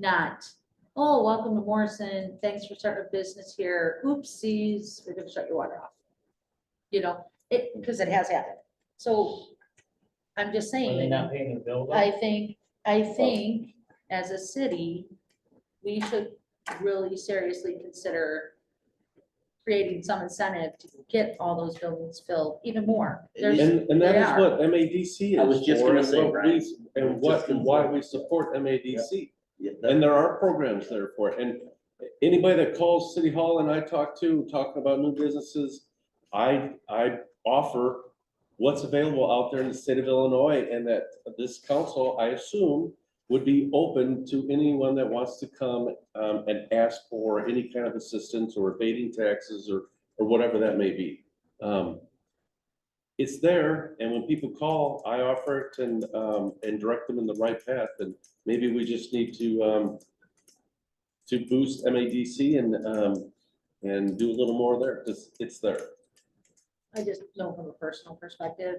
Not, oh, welcome to Morrison. Thanks for starting a business here. Oopsies, we're gonna shut your water off. You know, because it has happened. So I'm just Are they saying, not paying their bill? I think as a city, we should really seriously consider creating some incentive to get all those buildings filled even more. And And that they is are. what MADC is. I was just for, gonna and say, what Brian. we- And why we support MADC. Yeah, And there are programs there for it. And anybody that calls City Hall and I talk to, talking about new businesses, I offer what's available out there in the state of Illinois, and that this council, I assume, would be open to anyone that wants to come and ask for any kind of assistance or abating taxes or whatever that may be. It's there, and when people call, I offer it and direct them in the right path. And maybe we just need to boost MADC and do a little more there, because it's there. I just know from a personal perspective,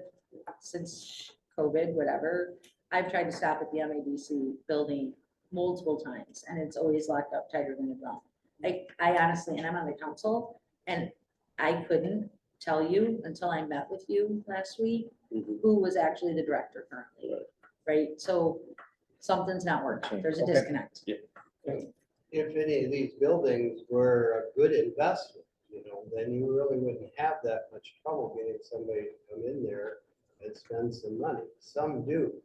since COVID, whatever, I've tried to stop at the MADC building multiple times, and it's always locked up tighter than a drum. I honestly, and I'm on the council, and I couldn't tell you until I met with you last week, Mhm. who was actually the director currently, Right. right? So something's not working, there's a Okay. disconnect. If any of these buildings were a good investment, you know, then you really wouldn't have that much trouble getting somebody to come in there and spend some money. Some do.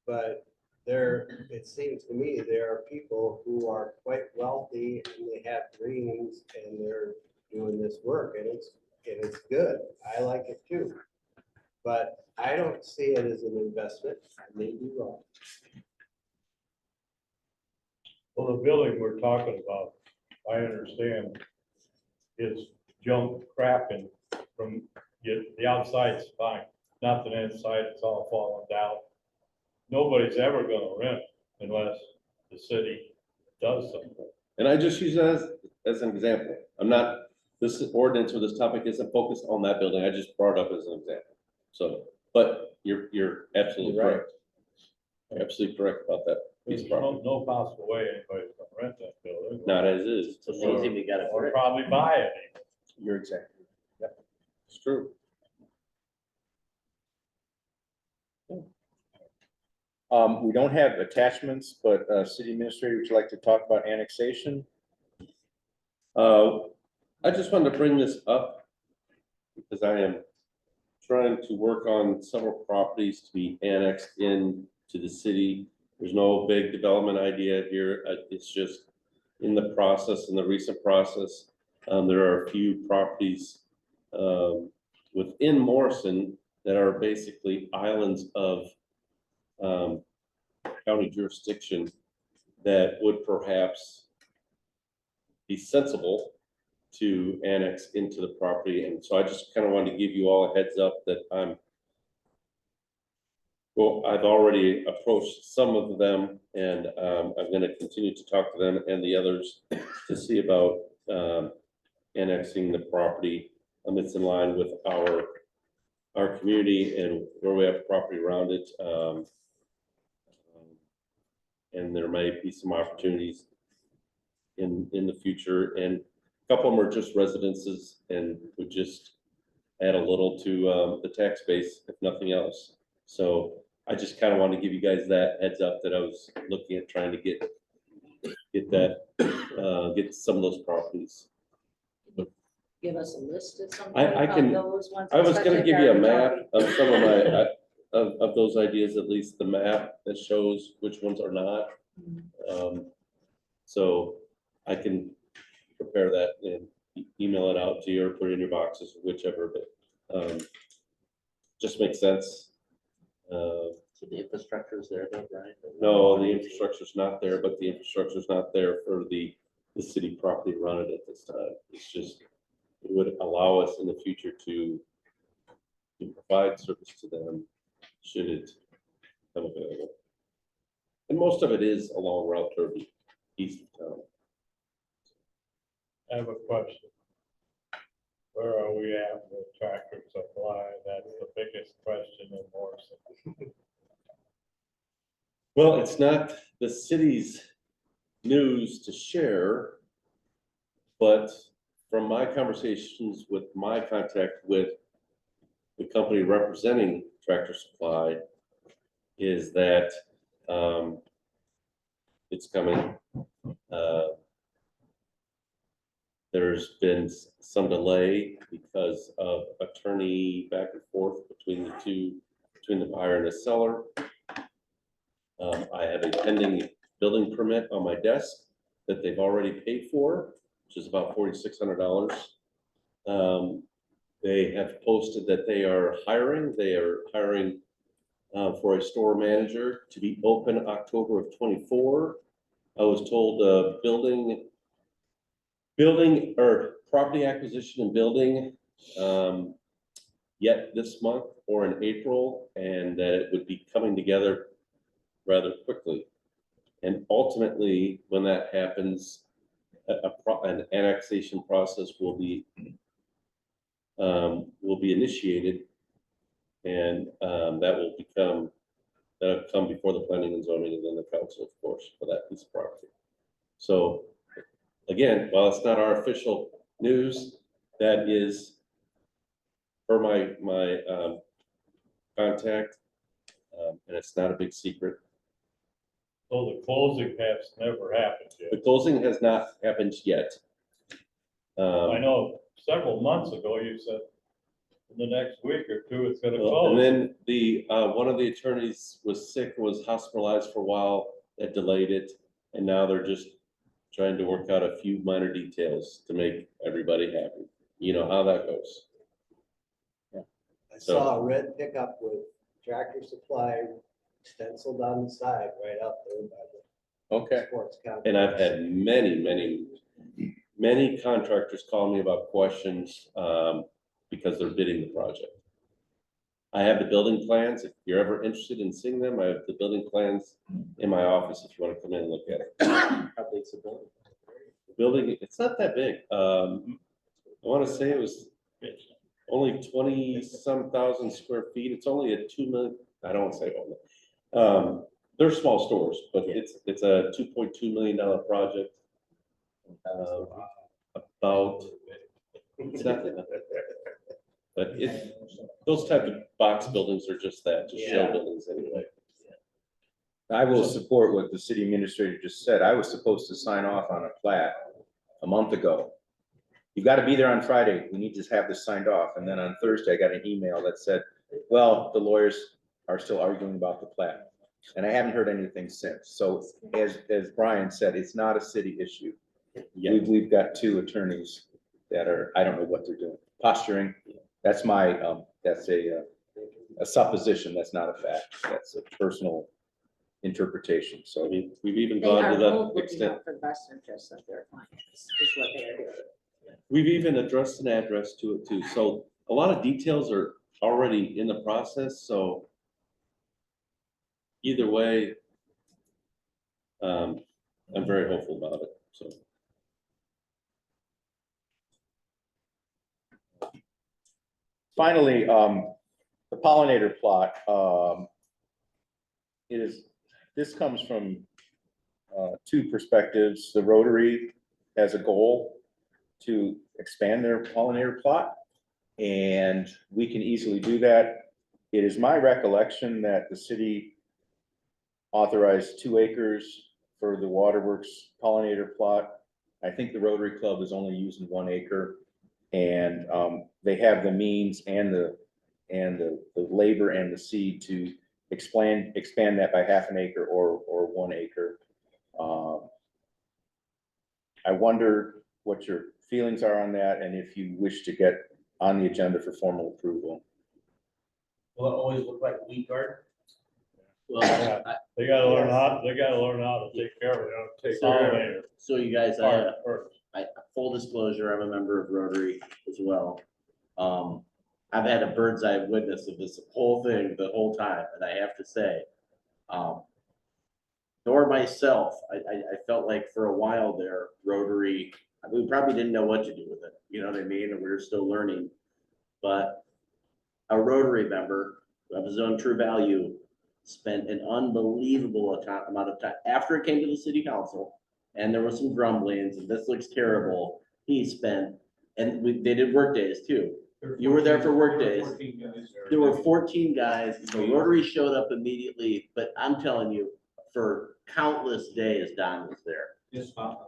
But it seems to me, there are people who are quite wealthy and they have dreams and they're doing this work and it's good. I like it too. But I don't see it as an investment. I may be wrong. Well, the building we're talking about, I understand, is junk cracking from, the outside's fine, nothing inside, it's all falling down. Nobody's ever gonna rent unless the city does something. And I just use that as an example. I'm not, this ordinance or this topic isn't focused on that building. I just brought it up as an example. So, but you're absolutely You're right. correct. You're absolutely correct about that piece There's of property. no possible way anybody's gonna rent that building. Not as is. It's amazing we got Or it. probably buy it. You're exactly. It's true. We don't have attachments, but city administrator, would you like to talk about annexation? I just wanted to bring this up because I am trying to work on several properties to be annexed in to the city. There's no big development idea here. It's just in the process, in the recent process. There are a few properties within Morrison that are basically islands of county jurisdiction that would perhaps be sensible to annex into the property. And so I just kind of wanted to give you all a heads up that I've already approached some of them and I'm going to continue to talk to them and the others to see about annexing the property. It's in line with our community and where we have property around it. And there may be some opportunities in the future. And a couple of them are just residences and would just add a little to the tax base, if nothing else. So I just kind of want to give you guys that heads up that I was looking at trying to get some of those properties. Give us a list of some I of can- those ones. I was gonna especially give you a garbage map of some of my, of those ideas, at least the map that shows which ones are not. So I can prepare that and email it out to you or put it in your boxes, whichever, but just makes sense. So the infrastructure is there though, Brian? No, the infrastructure's not there, but the infrastructure's not there for the city property run it at this time. It's just, it would allow us in the future to provide service to them should it become available. And most of it is along Route 30 east of town. I have a question. Where are we at with Tractor Supply? That's the biggest question in Morrison. Well, it's not the city's news to share, but from my conversations with my contact with the company representing Tractor Supply is that it's coming. There's been some delay because of attorney back and forth between the buyer and the seller. I have a pending building permit on my desk that they've already paid for, which is about $4,600. They have posted that they are hiring. They are hiring for a store manager to be open October of 24. I was told building or property acquisition and building yet this month or in April, and that it would be coming together rather quickly. And ultimately, when that happens, an annexation process will be initiated, and that will become that have come before the planning and zoning and then the council, of course, for that piece of property. So again, while it's not our official news, that is per my contact, and it's not a big secret. So the closing has never happened The yet. closing has not happened yet. I know several months ago you said in the next week or two it's gonna And close. then the, one of the attorneys was sick, was hospitalized for a while, that delayed it, and now they're just trying to work out a few minor details to make everybody happy. You know how that goes. I saw a red pickup with Tractor Supply stenciled on the side right out there by the Okay. sports complex. And I've had many contractors call me about questions, because they're bidding the project. I have the building plans. If you're ever interested in seeing them, I have the building plans in my office if you want to come in and look at it. How big's the building? The building, it's not that big. I want to say it was only 20-some thousand square feet. It's only a 2 million, I don't want to say only. They're small stores, but it's a $2.2 million project. About, it's not that, but those type of box buildings are just that, just show Yeah. buildings anyway. I will support what the city administrator just said. I was supposed to sign off on a plat a month ago. You gotta be there on Friday. We need to have this signed off. And then on Thursday, I got an email that said, well, the lawyers are still arguing about the plat. And I haven't heard anything since. So as Brian said, it's not a city issue. Yeah, We've got two attorneys that are, I don't know what they're doing, posturing. That's my, that's a supposition. That's not a fact. That's a personal interpretation. I So mean, we've even They gone are to both the looking extent, out for the best interests of their clients, is what they are doing. we've even addressed an address to it too. So a lot of details are already in the process, so either way, I'm very hopeful about it, so. finally, the pollinator plot, this comes from two perspectives. The Rotary has a goal to expand their pollinator plot, and we can easily do that. It is my recollection that the city authorized 2 acres for the Waterworks pollinator plot. I think the Rotary Club is only using 1 acre, and they have the means and the labor and the seed to expand that by half an acre or 1 acre. I wonder what your feelings are on that, and if you wish to get on the agenda for formal approval. Will it always look like a weed garden? Well, They gotta learn how to take care of it. Take care of it. so you guys, Part first. full disclosure, I'm a member of Rotary as well. I've had a bird's eye witness of this whole thing the whole time, and I have to say, nor myself, I felt like for a while there, Rotary, we probably didn't know what to do with it, you know what I mean, and we were still learning. But a Rotary member of his own true value spent an unbelievable amount of time after it came to the city council, and there was some grumblings, and this looks terrible. He spent, and they did work days too. You were there for work days. There were 14 guys. The Rotary showed up immediately, but I'm telling you, for countless days, Don was there.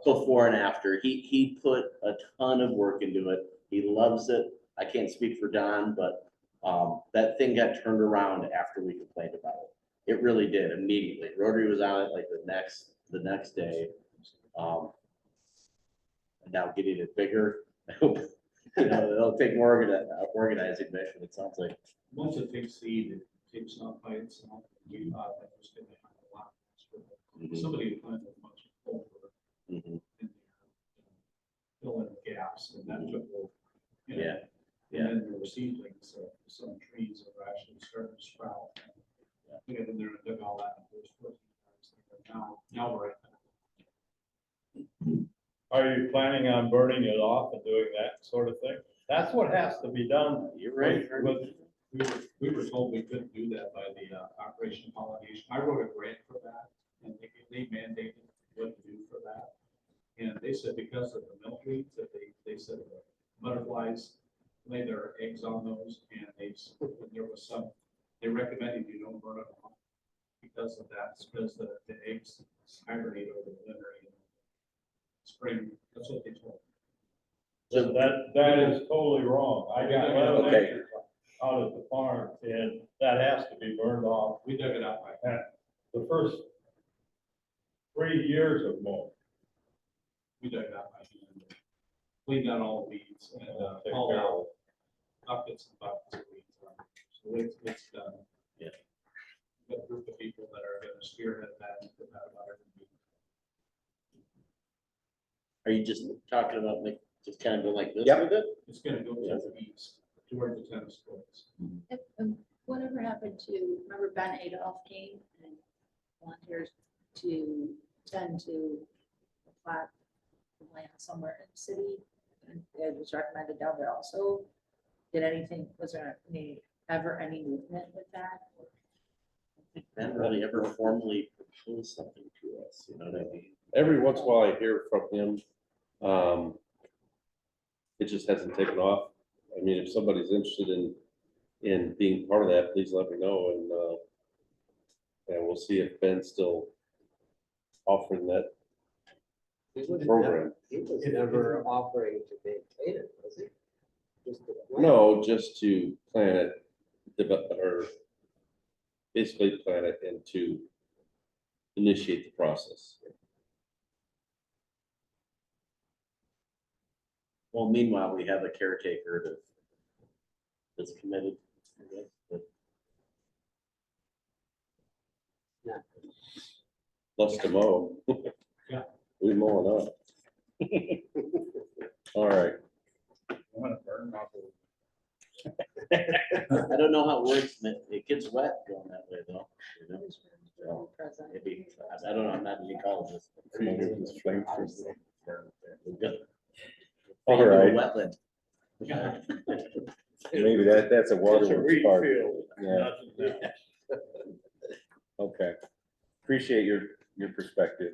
Before and after. He put a ton of work into it. He loves it. I can't speak for Don, but that thing got turned around after we complained about it. It really did immediately. Rotary was on it like the next day. And now getting it bigger. I hope, it'll take more organizing mission, it sounds like. Once it takes seed, it takes off by itself. We thought that was gonna have a lot. Somebody planted a bunch of over Mhm. in there, fill in the gaps, and that took over. Yeah, And then there were seedlings, so some trees are actually starting to sprout. We got in there and dug all that. There's 14 yards there. Now we're at that. Are you planning on burning it off and doing that sort of thing? That's what has to be done. you're right. With We were told we couldn't do that by the Operation Pollination. I wrote a grant for that, and they mandated what to do for that. And they said because of the milkweed, that they said the butterflies lay their eggs on those, and there was some, they recommended you don't burn it off because of that, because the eggs hibernate over the winter and spring. That's what they told me. That is totally wrong. I got 11 Okay. acres out at the farm, and that has to be burned off. We dug it out like that. The first 3 years of mowing. We dug it out by hand. Cleaned out all the weeds and Take all care of out buckets and buckets of weeds. So it's done. Yeah. We've got a group of people that are gonna spearhead that and put that about every week. Are you just talking about like, just kind of go like this Yep. with it? It's gonna go to the east, toward the tennis courts. Whatever happened to, remember Ben Adolph came and volunteers to tend to a plot of land somewhere in the city? And it was recommended down there also. Did anything, was there ever any movement with that? I don't think Ben really ever formally proposed something to us, you know what I mean? Every once in a while I hear from him. It just hasn't taken off. I mean, if somebody's interested in being part of that, please let me know, and we'll see if Ben's still offering that He was program. never- He was never offering to maintain it, was he? Just to plant. No, just to plan it, or basically plan it and to initiate the process. Well, meanwhile, we have a caretaker that's committed. I guess, but Plus to mow. Yeah. We mow it up. All right. I wanna burn off the I don't know how it works, and it gets wet going that way though, you know? So, Present. maybe, I don't know, I'm not an ecologist. All right. Wetland. Maybe that's a It's a water reed park. field. Yeah, Nothing else. okay. Appreciate your perspective.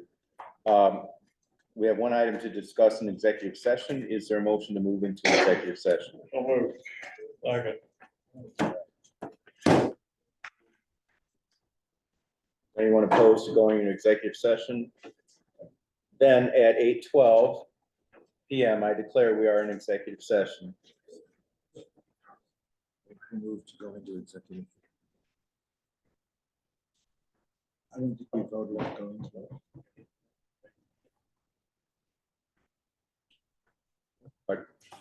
We have one item to discuss in executive session. Is there a motion to move into executive session? So moved. Second. Anyone opposed to going into executive session? Then at 8:12 PM, I declare we are in executive session. Move to go into executive. I don't think we voted on going to that.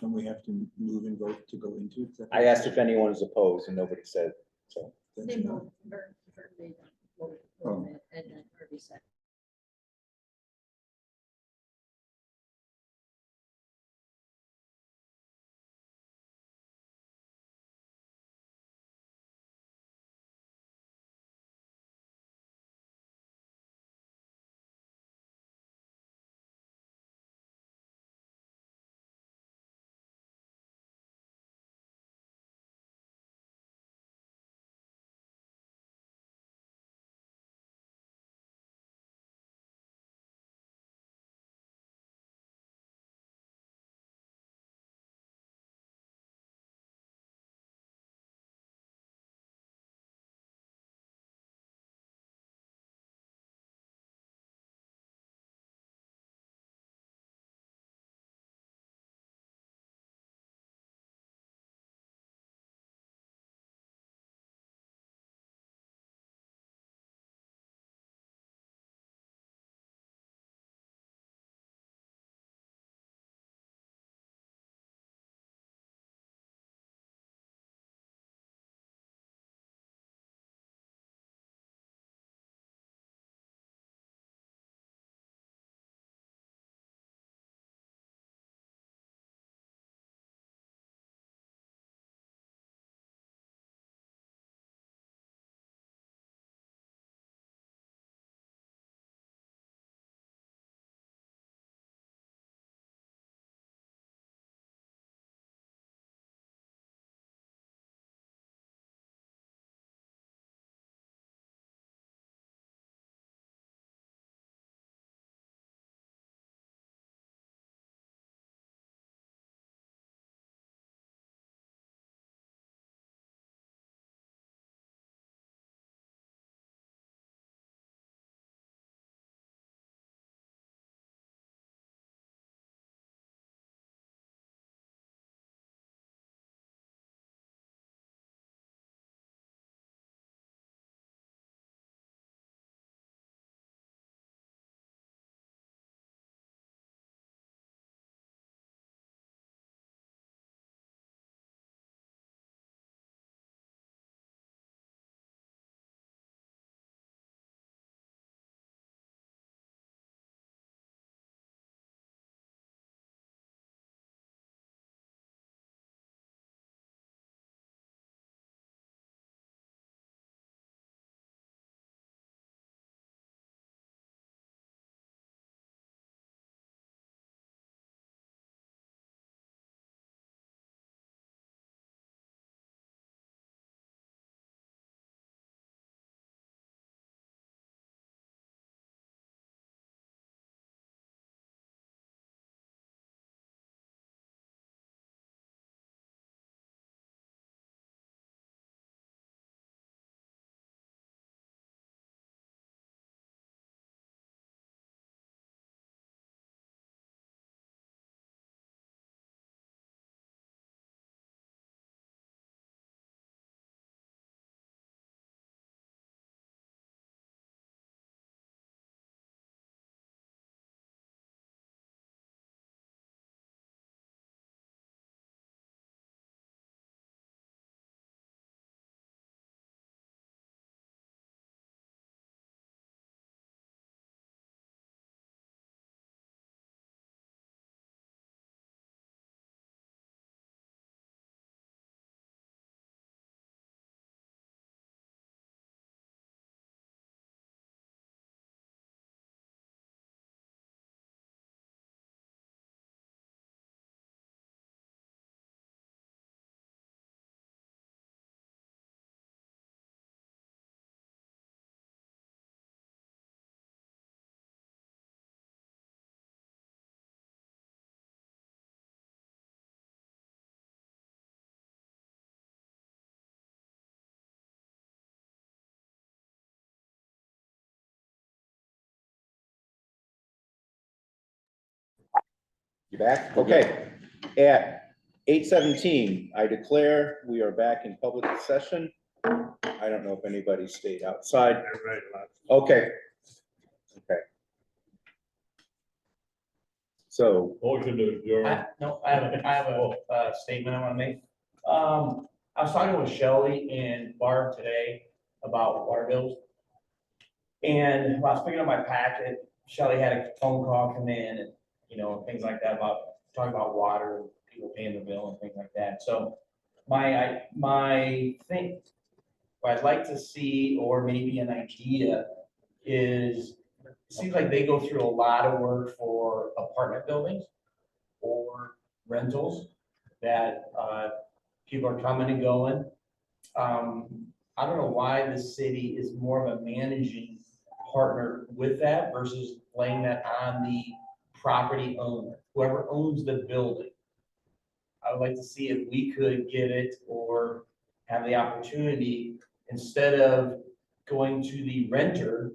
Don't we have to move and vote to go into executive? I asked if anyone is opposed and nobody said so. They moved, or they moved, and then Kirby said. You back? Okay. At 8:17, I declare we are back in public session. I don't know if anybody stayed outside. Okay. Okay. So, Motion to adjourn. No, I have a statement I wanna make. I was talking with Shelley and Barb today about water bills. And while I was picking up my packet, Shelley had a phone call come in and, things like that about, talking about water, and people paying the bill and things like that. So my thing, what I'd like to see, or maybe an idea, is, it seems like they go through a lot of work for apartment buildings or rentals that, people are coming and going. I don't know why the city is more of a managing partner with that versus laying that on the property owner, whoever owns the building. I would like to see if we could get it or have the opportunity, instead of going to the renter,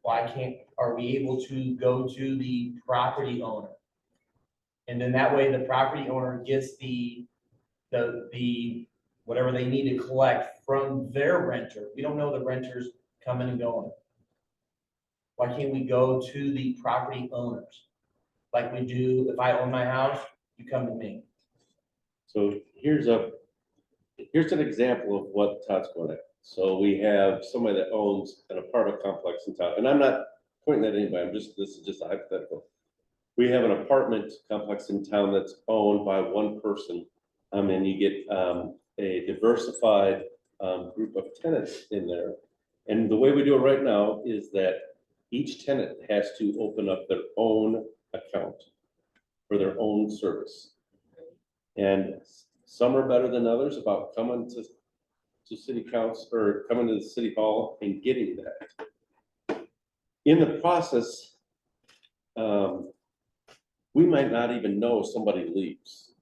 are we able to go to the property owner? And then that way the property owner gets the whatever they need to collect from their renter. We don't know the renters coming and going. Why can't we go to the property owners? Like we do, if I own my house, you come to me. So here's an example of what Todd's going at. So we have somebody that owns an apartment complex in town, and I'm not pointing at anybody, this is just a hypothetical. We have an apartment complex in town that's owned by one person, and you get a diversified group of tenants in there. And the way we do it right now is that each tenant has to open up their own account for their own service. And some are better than others about coming to city council or coming to the city hall and getting that. In the process, we might not even know somebody leaves.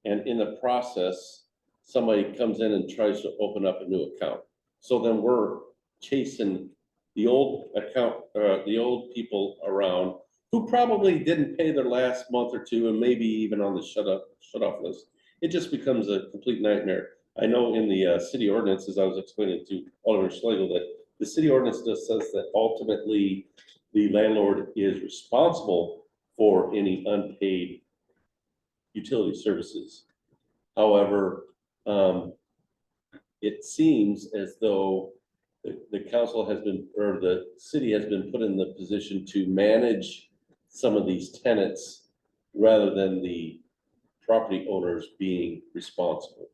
And in the process, somebody comes in and tries to open up a new account. So then we're chasing the old account, the old people around who probably didn't pay their last month or two and maybe even on the shut off list. It just becomes a complete nightmare. I know in the city ordinance, as I was explaining to Alderman Schlegel, that the city ordinance just says that ultimately the landlord is responsible for any unpaid utility services. However, it seems as though the council has been, or the city has been put in the position to manage some of these tenants rather than the property owners being responsible.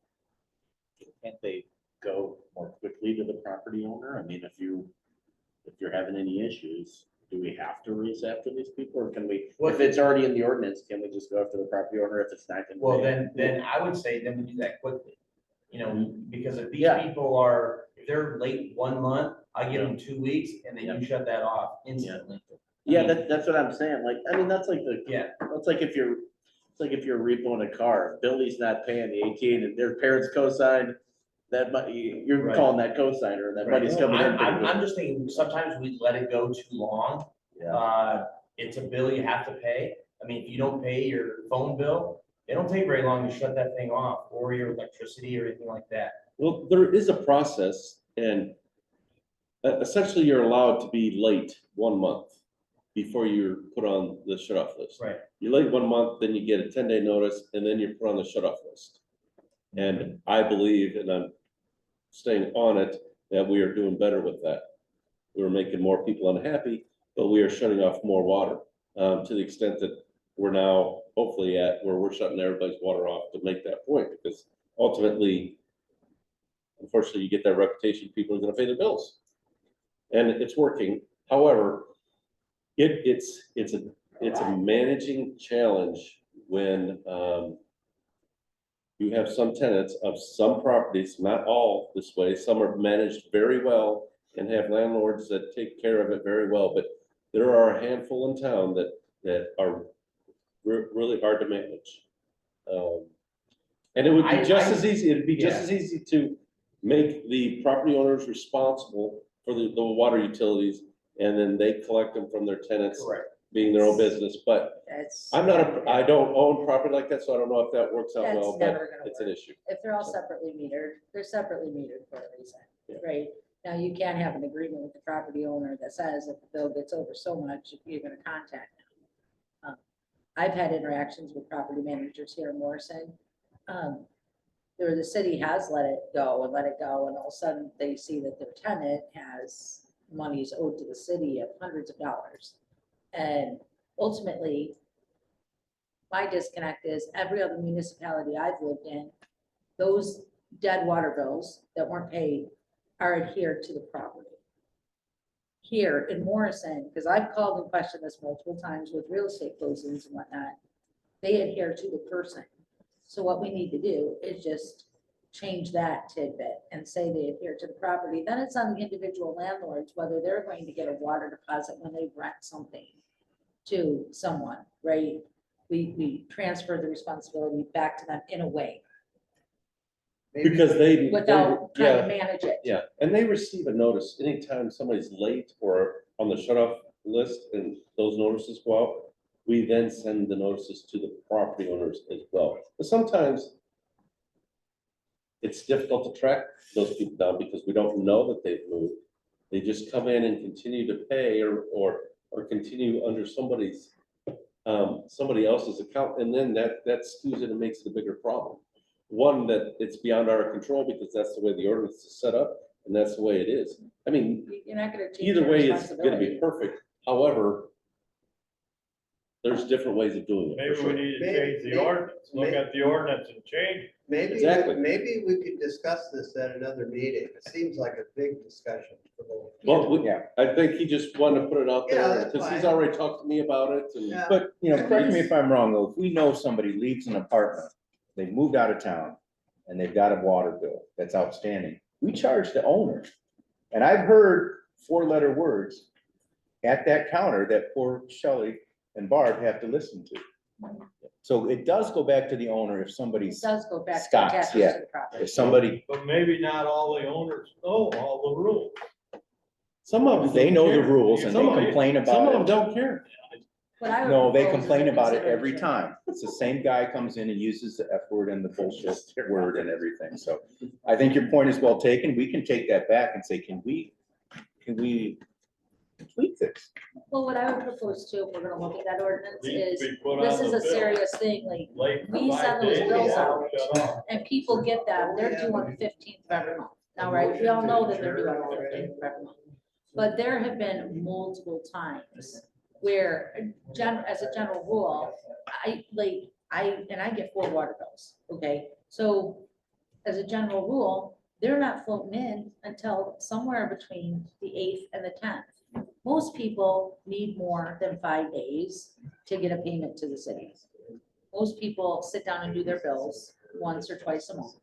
Can't they go more quickly to the property owner? I mean, if you're having any issues, do we have to race after these people, or can we, if it's already in the ordinance, can we just go after the property owner if it's not? Well, then I would say then we do that quickly, because if these Yeah. people if they're late 1 month, I give them 2 weeks and then you shut that off instantly. Yeah, that's what I'm saying. Like, I mean, that's like Yeah. that's like if you're repoing a car, if Billy's not paying the 18 and their parents co-signed, that money, you're Right. calling that co-signer, that money's coming in. I'm just thinking, sometimes we let it go too long. Yeah. It's a bill you have to pay. I mean, if you don't pay your phone bill, it don't take very long to shut that thing off, or your electricity or anything like that. Well, there is a process, and essentially you're allowed to be late 1 month before you're put on the shut off list. Right. You're late 1 month, then you get a 10-day notice, and then you're put on the shut off list. And I believe, and I'm staying on it, that we are doing better with that. We're making more people unhappy, but we are shutting off more water, to the extent that we're now hopefully at where we're shutting everybody's water off to make that point, because ultimately, unfortunately, you get that reputation, people are gonna pay the bills. And it's working. However, it's a managing challenge when, you have some tenants of some properties, not all this way, some are managed very well and have landlords that take care of it very well, but there are a handful in town that are really hard to manage. And it would be just as easy, it'd be just as easy to make the property owners responsible for the water utilities, and then they collect them from their tenants. Correct. being their own business, but That's. I don't own property like that, so I don't know if that works out That's well, but never gonna it's an work. issue. If they're all separately metered, they're separately metered for a reason, Yeah. right? Now, you can't have an agreement with the property owner that says if the bill gets over so much, you're gonna contact them. I've had interactions with property managers here in Morrison. Where the city has let it go, and all of a sudden they see that their tenant has monies owed to the city of hundreds of dollars. And ultimately, my disconnect is every other municipality I've lived in, those dead water bills that weren't paid are adhered to the property. Here in Morrison, because I've called and questioned this multiple times with real estate closings and whatnot, they adhere to the person. So what we need to do is just change that tidbit and say they adhere to the property. Then it's on the individual landlords, whether they're going to get a water deposit when they rent something to someone, right? We transfer the responsibility back to them in a way Maybe- Because they. without trying Yeah. to manage it. Yeah, and they receive a notice anytime somebody's late or on the shut off list and those notices go out. We then send the notices to the property owners as well. But sometimes it's difficult to track those people down because we don't know that they've moved. They just come in and continue to pay or continue under somebody else's account, and then that skews it and makes it a bigger problem. One, that it's beyond our control because that's the way the ordinance is set up, and that's the way it is. I mean, You're not gonna change either your way, it's gonna be responsibility. perfect. However, there's different ways of doing it. Maybe for we sure. need to change the ordinance, look at the ordinance and change. Maybe, Exactly. maybe we could discuss this at another meeting. It seems like a big discussion for both. Well, Yeah. I think he just wanted to put it out Yeah, there that's because he's fine. already talked to me about it and. Yeah. But, correct me if I'm wrong, though, if we know somebody leaves an apartment, they moved out of town, and they've got a water bill that's outstanding, we charge the owner. And I've heard 4-letter words at that counter that poor Shelley and Barb have to listen to. So it does go back to the owner if It somebody's, does go back to Scott's, attachments yeah. to the property. if somebody, But maybe not all the owners know all the rules. Some of them. they don't know the care. rules and Some they of them- complain Some of them about it. don't care. What I would No, they propose is complain a about it every consideration. time. It's the same guy comes in and uses the F word and the bullshit word and everything. So I think your point is well taken. We can take that back and say, can we tweak this? Well, what I would propose too, if we're gonna look at that ordinance, Needs is to be put this on is the a bill. serious thing, like, Late we 5 send those days, bills water out. shut off. and people get them, they're due on the 15th of every month. Now, right, we all know that they're due on the 15th of every month. But there have been multiple times where, as a general rule, I get 4 water bills, okay? So as a general rule, they're not floating in until somewhere between the 8th and the 10th. Most people need more than 5 days to get a payment to the city. Most people sit down and do their bills once or twice a month.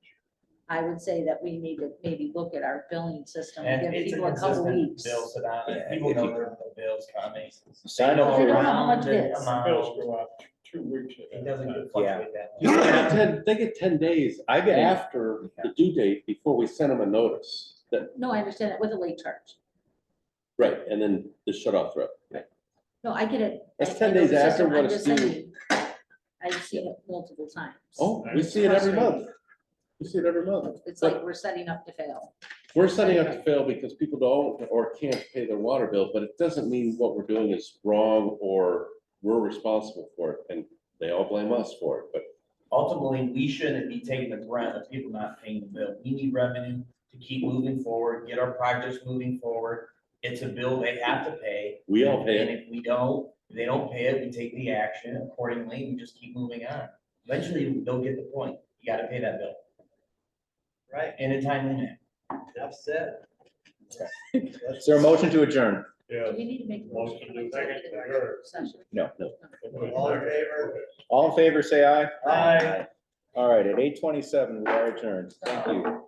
I would say that we need to maybe look at our billing system, and And give it's a people a couple consistent weeks. bill, so that Yeah, people if know you- there are bills coming. Sign up They for don't it. know how much it is. Bills go out 2 weeks. It doesn't ahead. fluctuate that You much. know, they get 10 days I get it. after the due date before we send them a notice. That, No, I understand it with a late charge. right, and then the shut off threat. No, I get it. That's I 10 know days the after system. when I'm it's just due. saying, I've seen it multiple times. Oh, we see it every month. We see it every month. It's But like we're setting up to fail. we're setting up to fail because people don't or can't pay their water bill, but it doesn't mean what we're doing is wrong or we're responsible for it. And they all blame us for it, but Ultimately, we shouldn't be taking the brunt of people not paying the bill. We need revenue to keep moving forward, get our projects moving forward. It's a bill they have to pay. we all pay And it. if they don't pay it, we take the action accordingly and just keep moving on. Eventually, they'll get the point. You gotta pay that bill Right, in a timely manner. enough said. Is there a motion to adjourn? Yeah. Do we need to make? a Motion to executive adjourn. session? No. All in favor? All in favor, say aye. Aye. All right, at 8:27, we are adjourned. Thank you.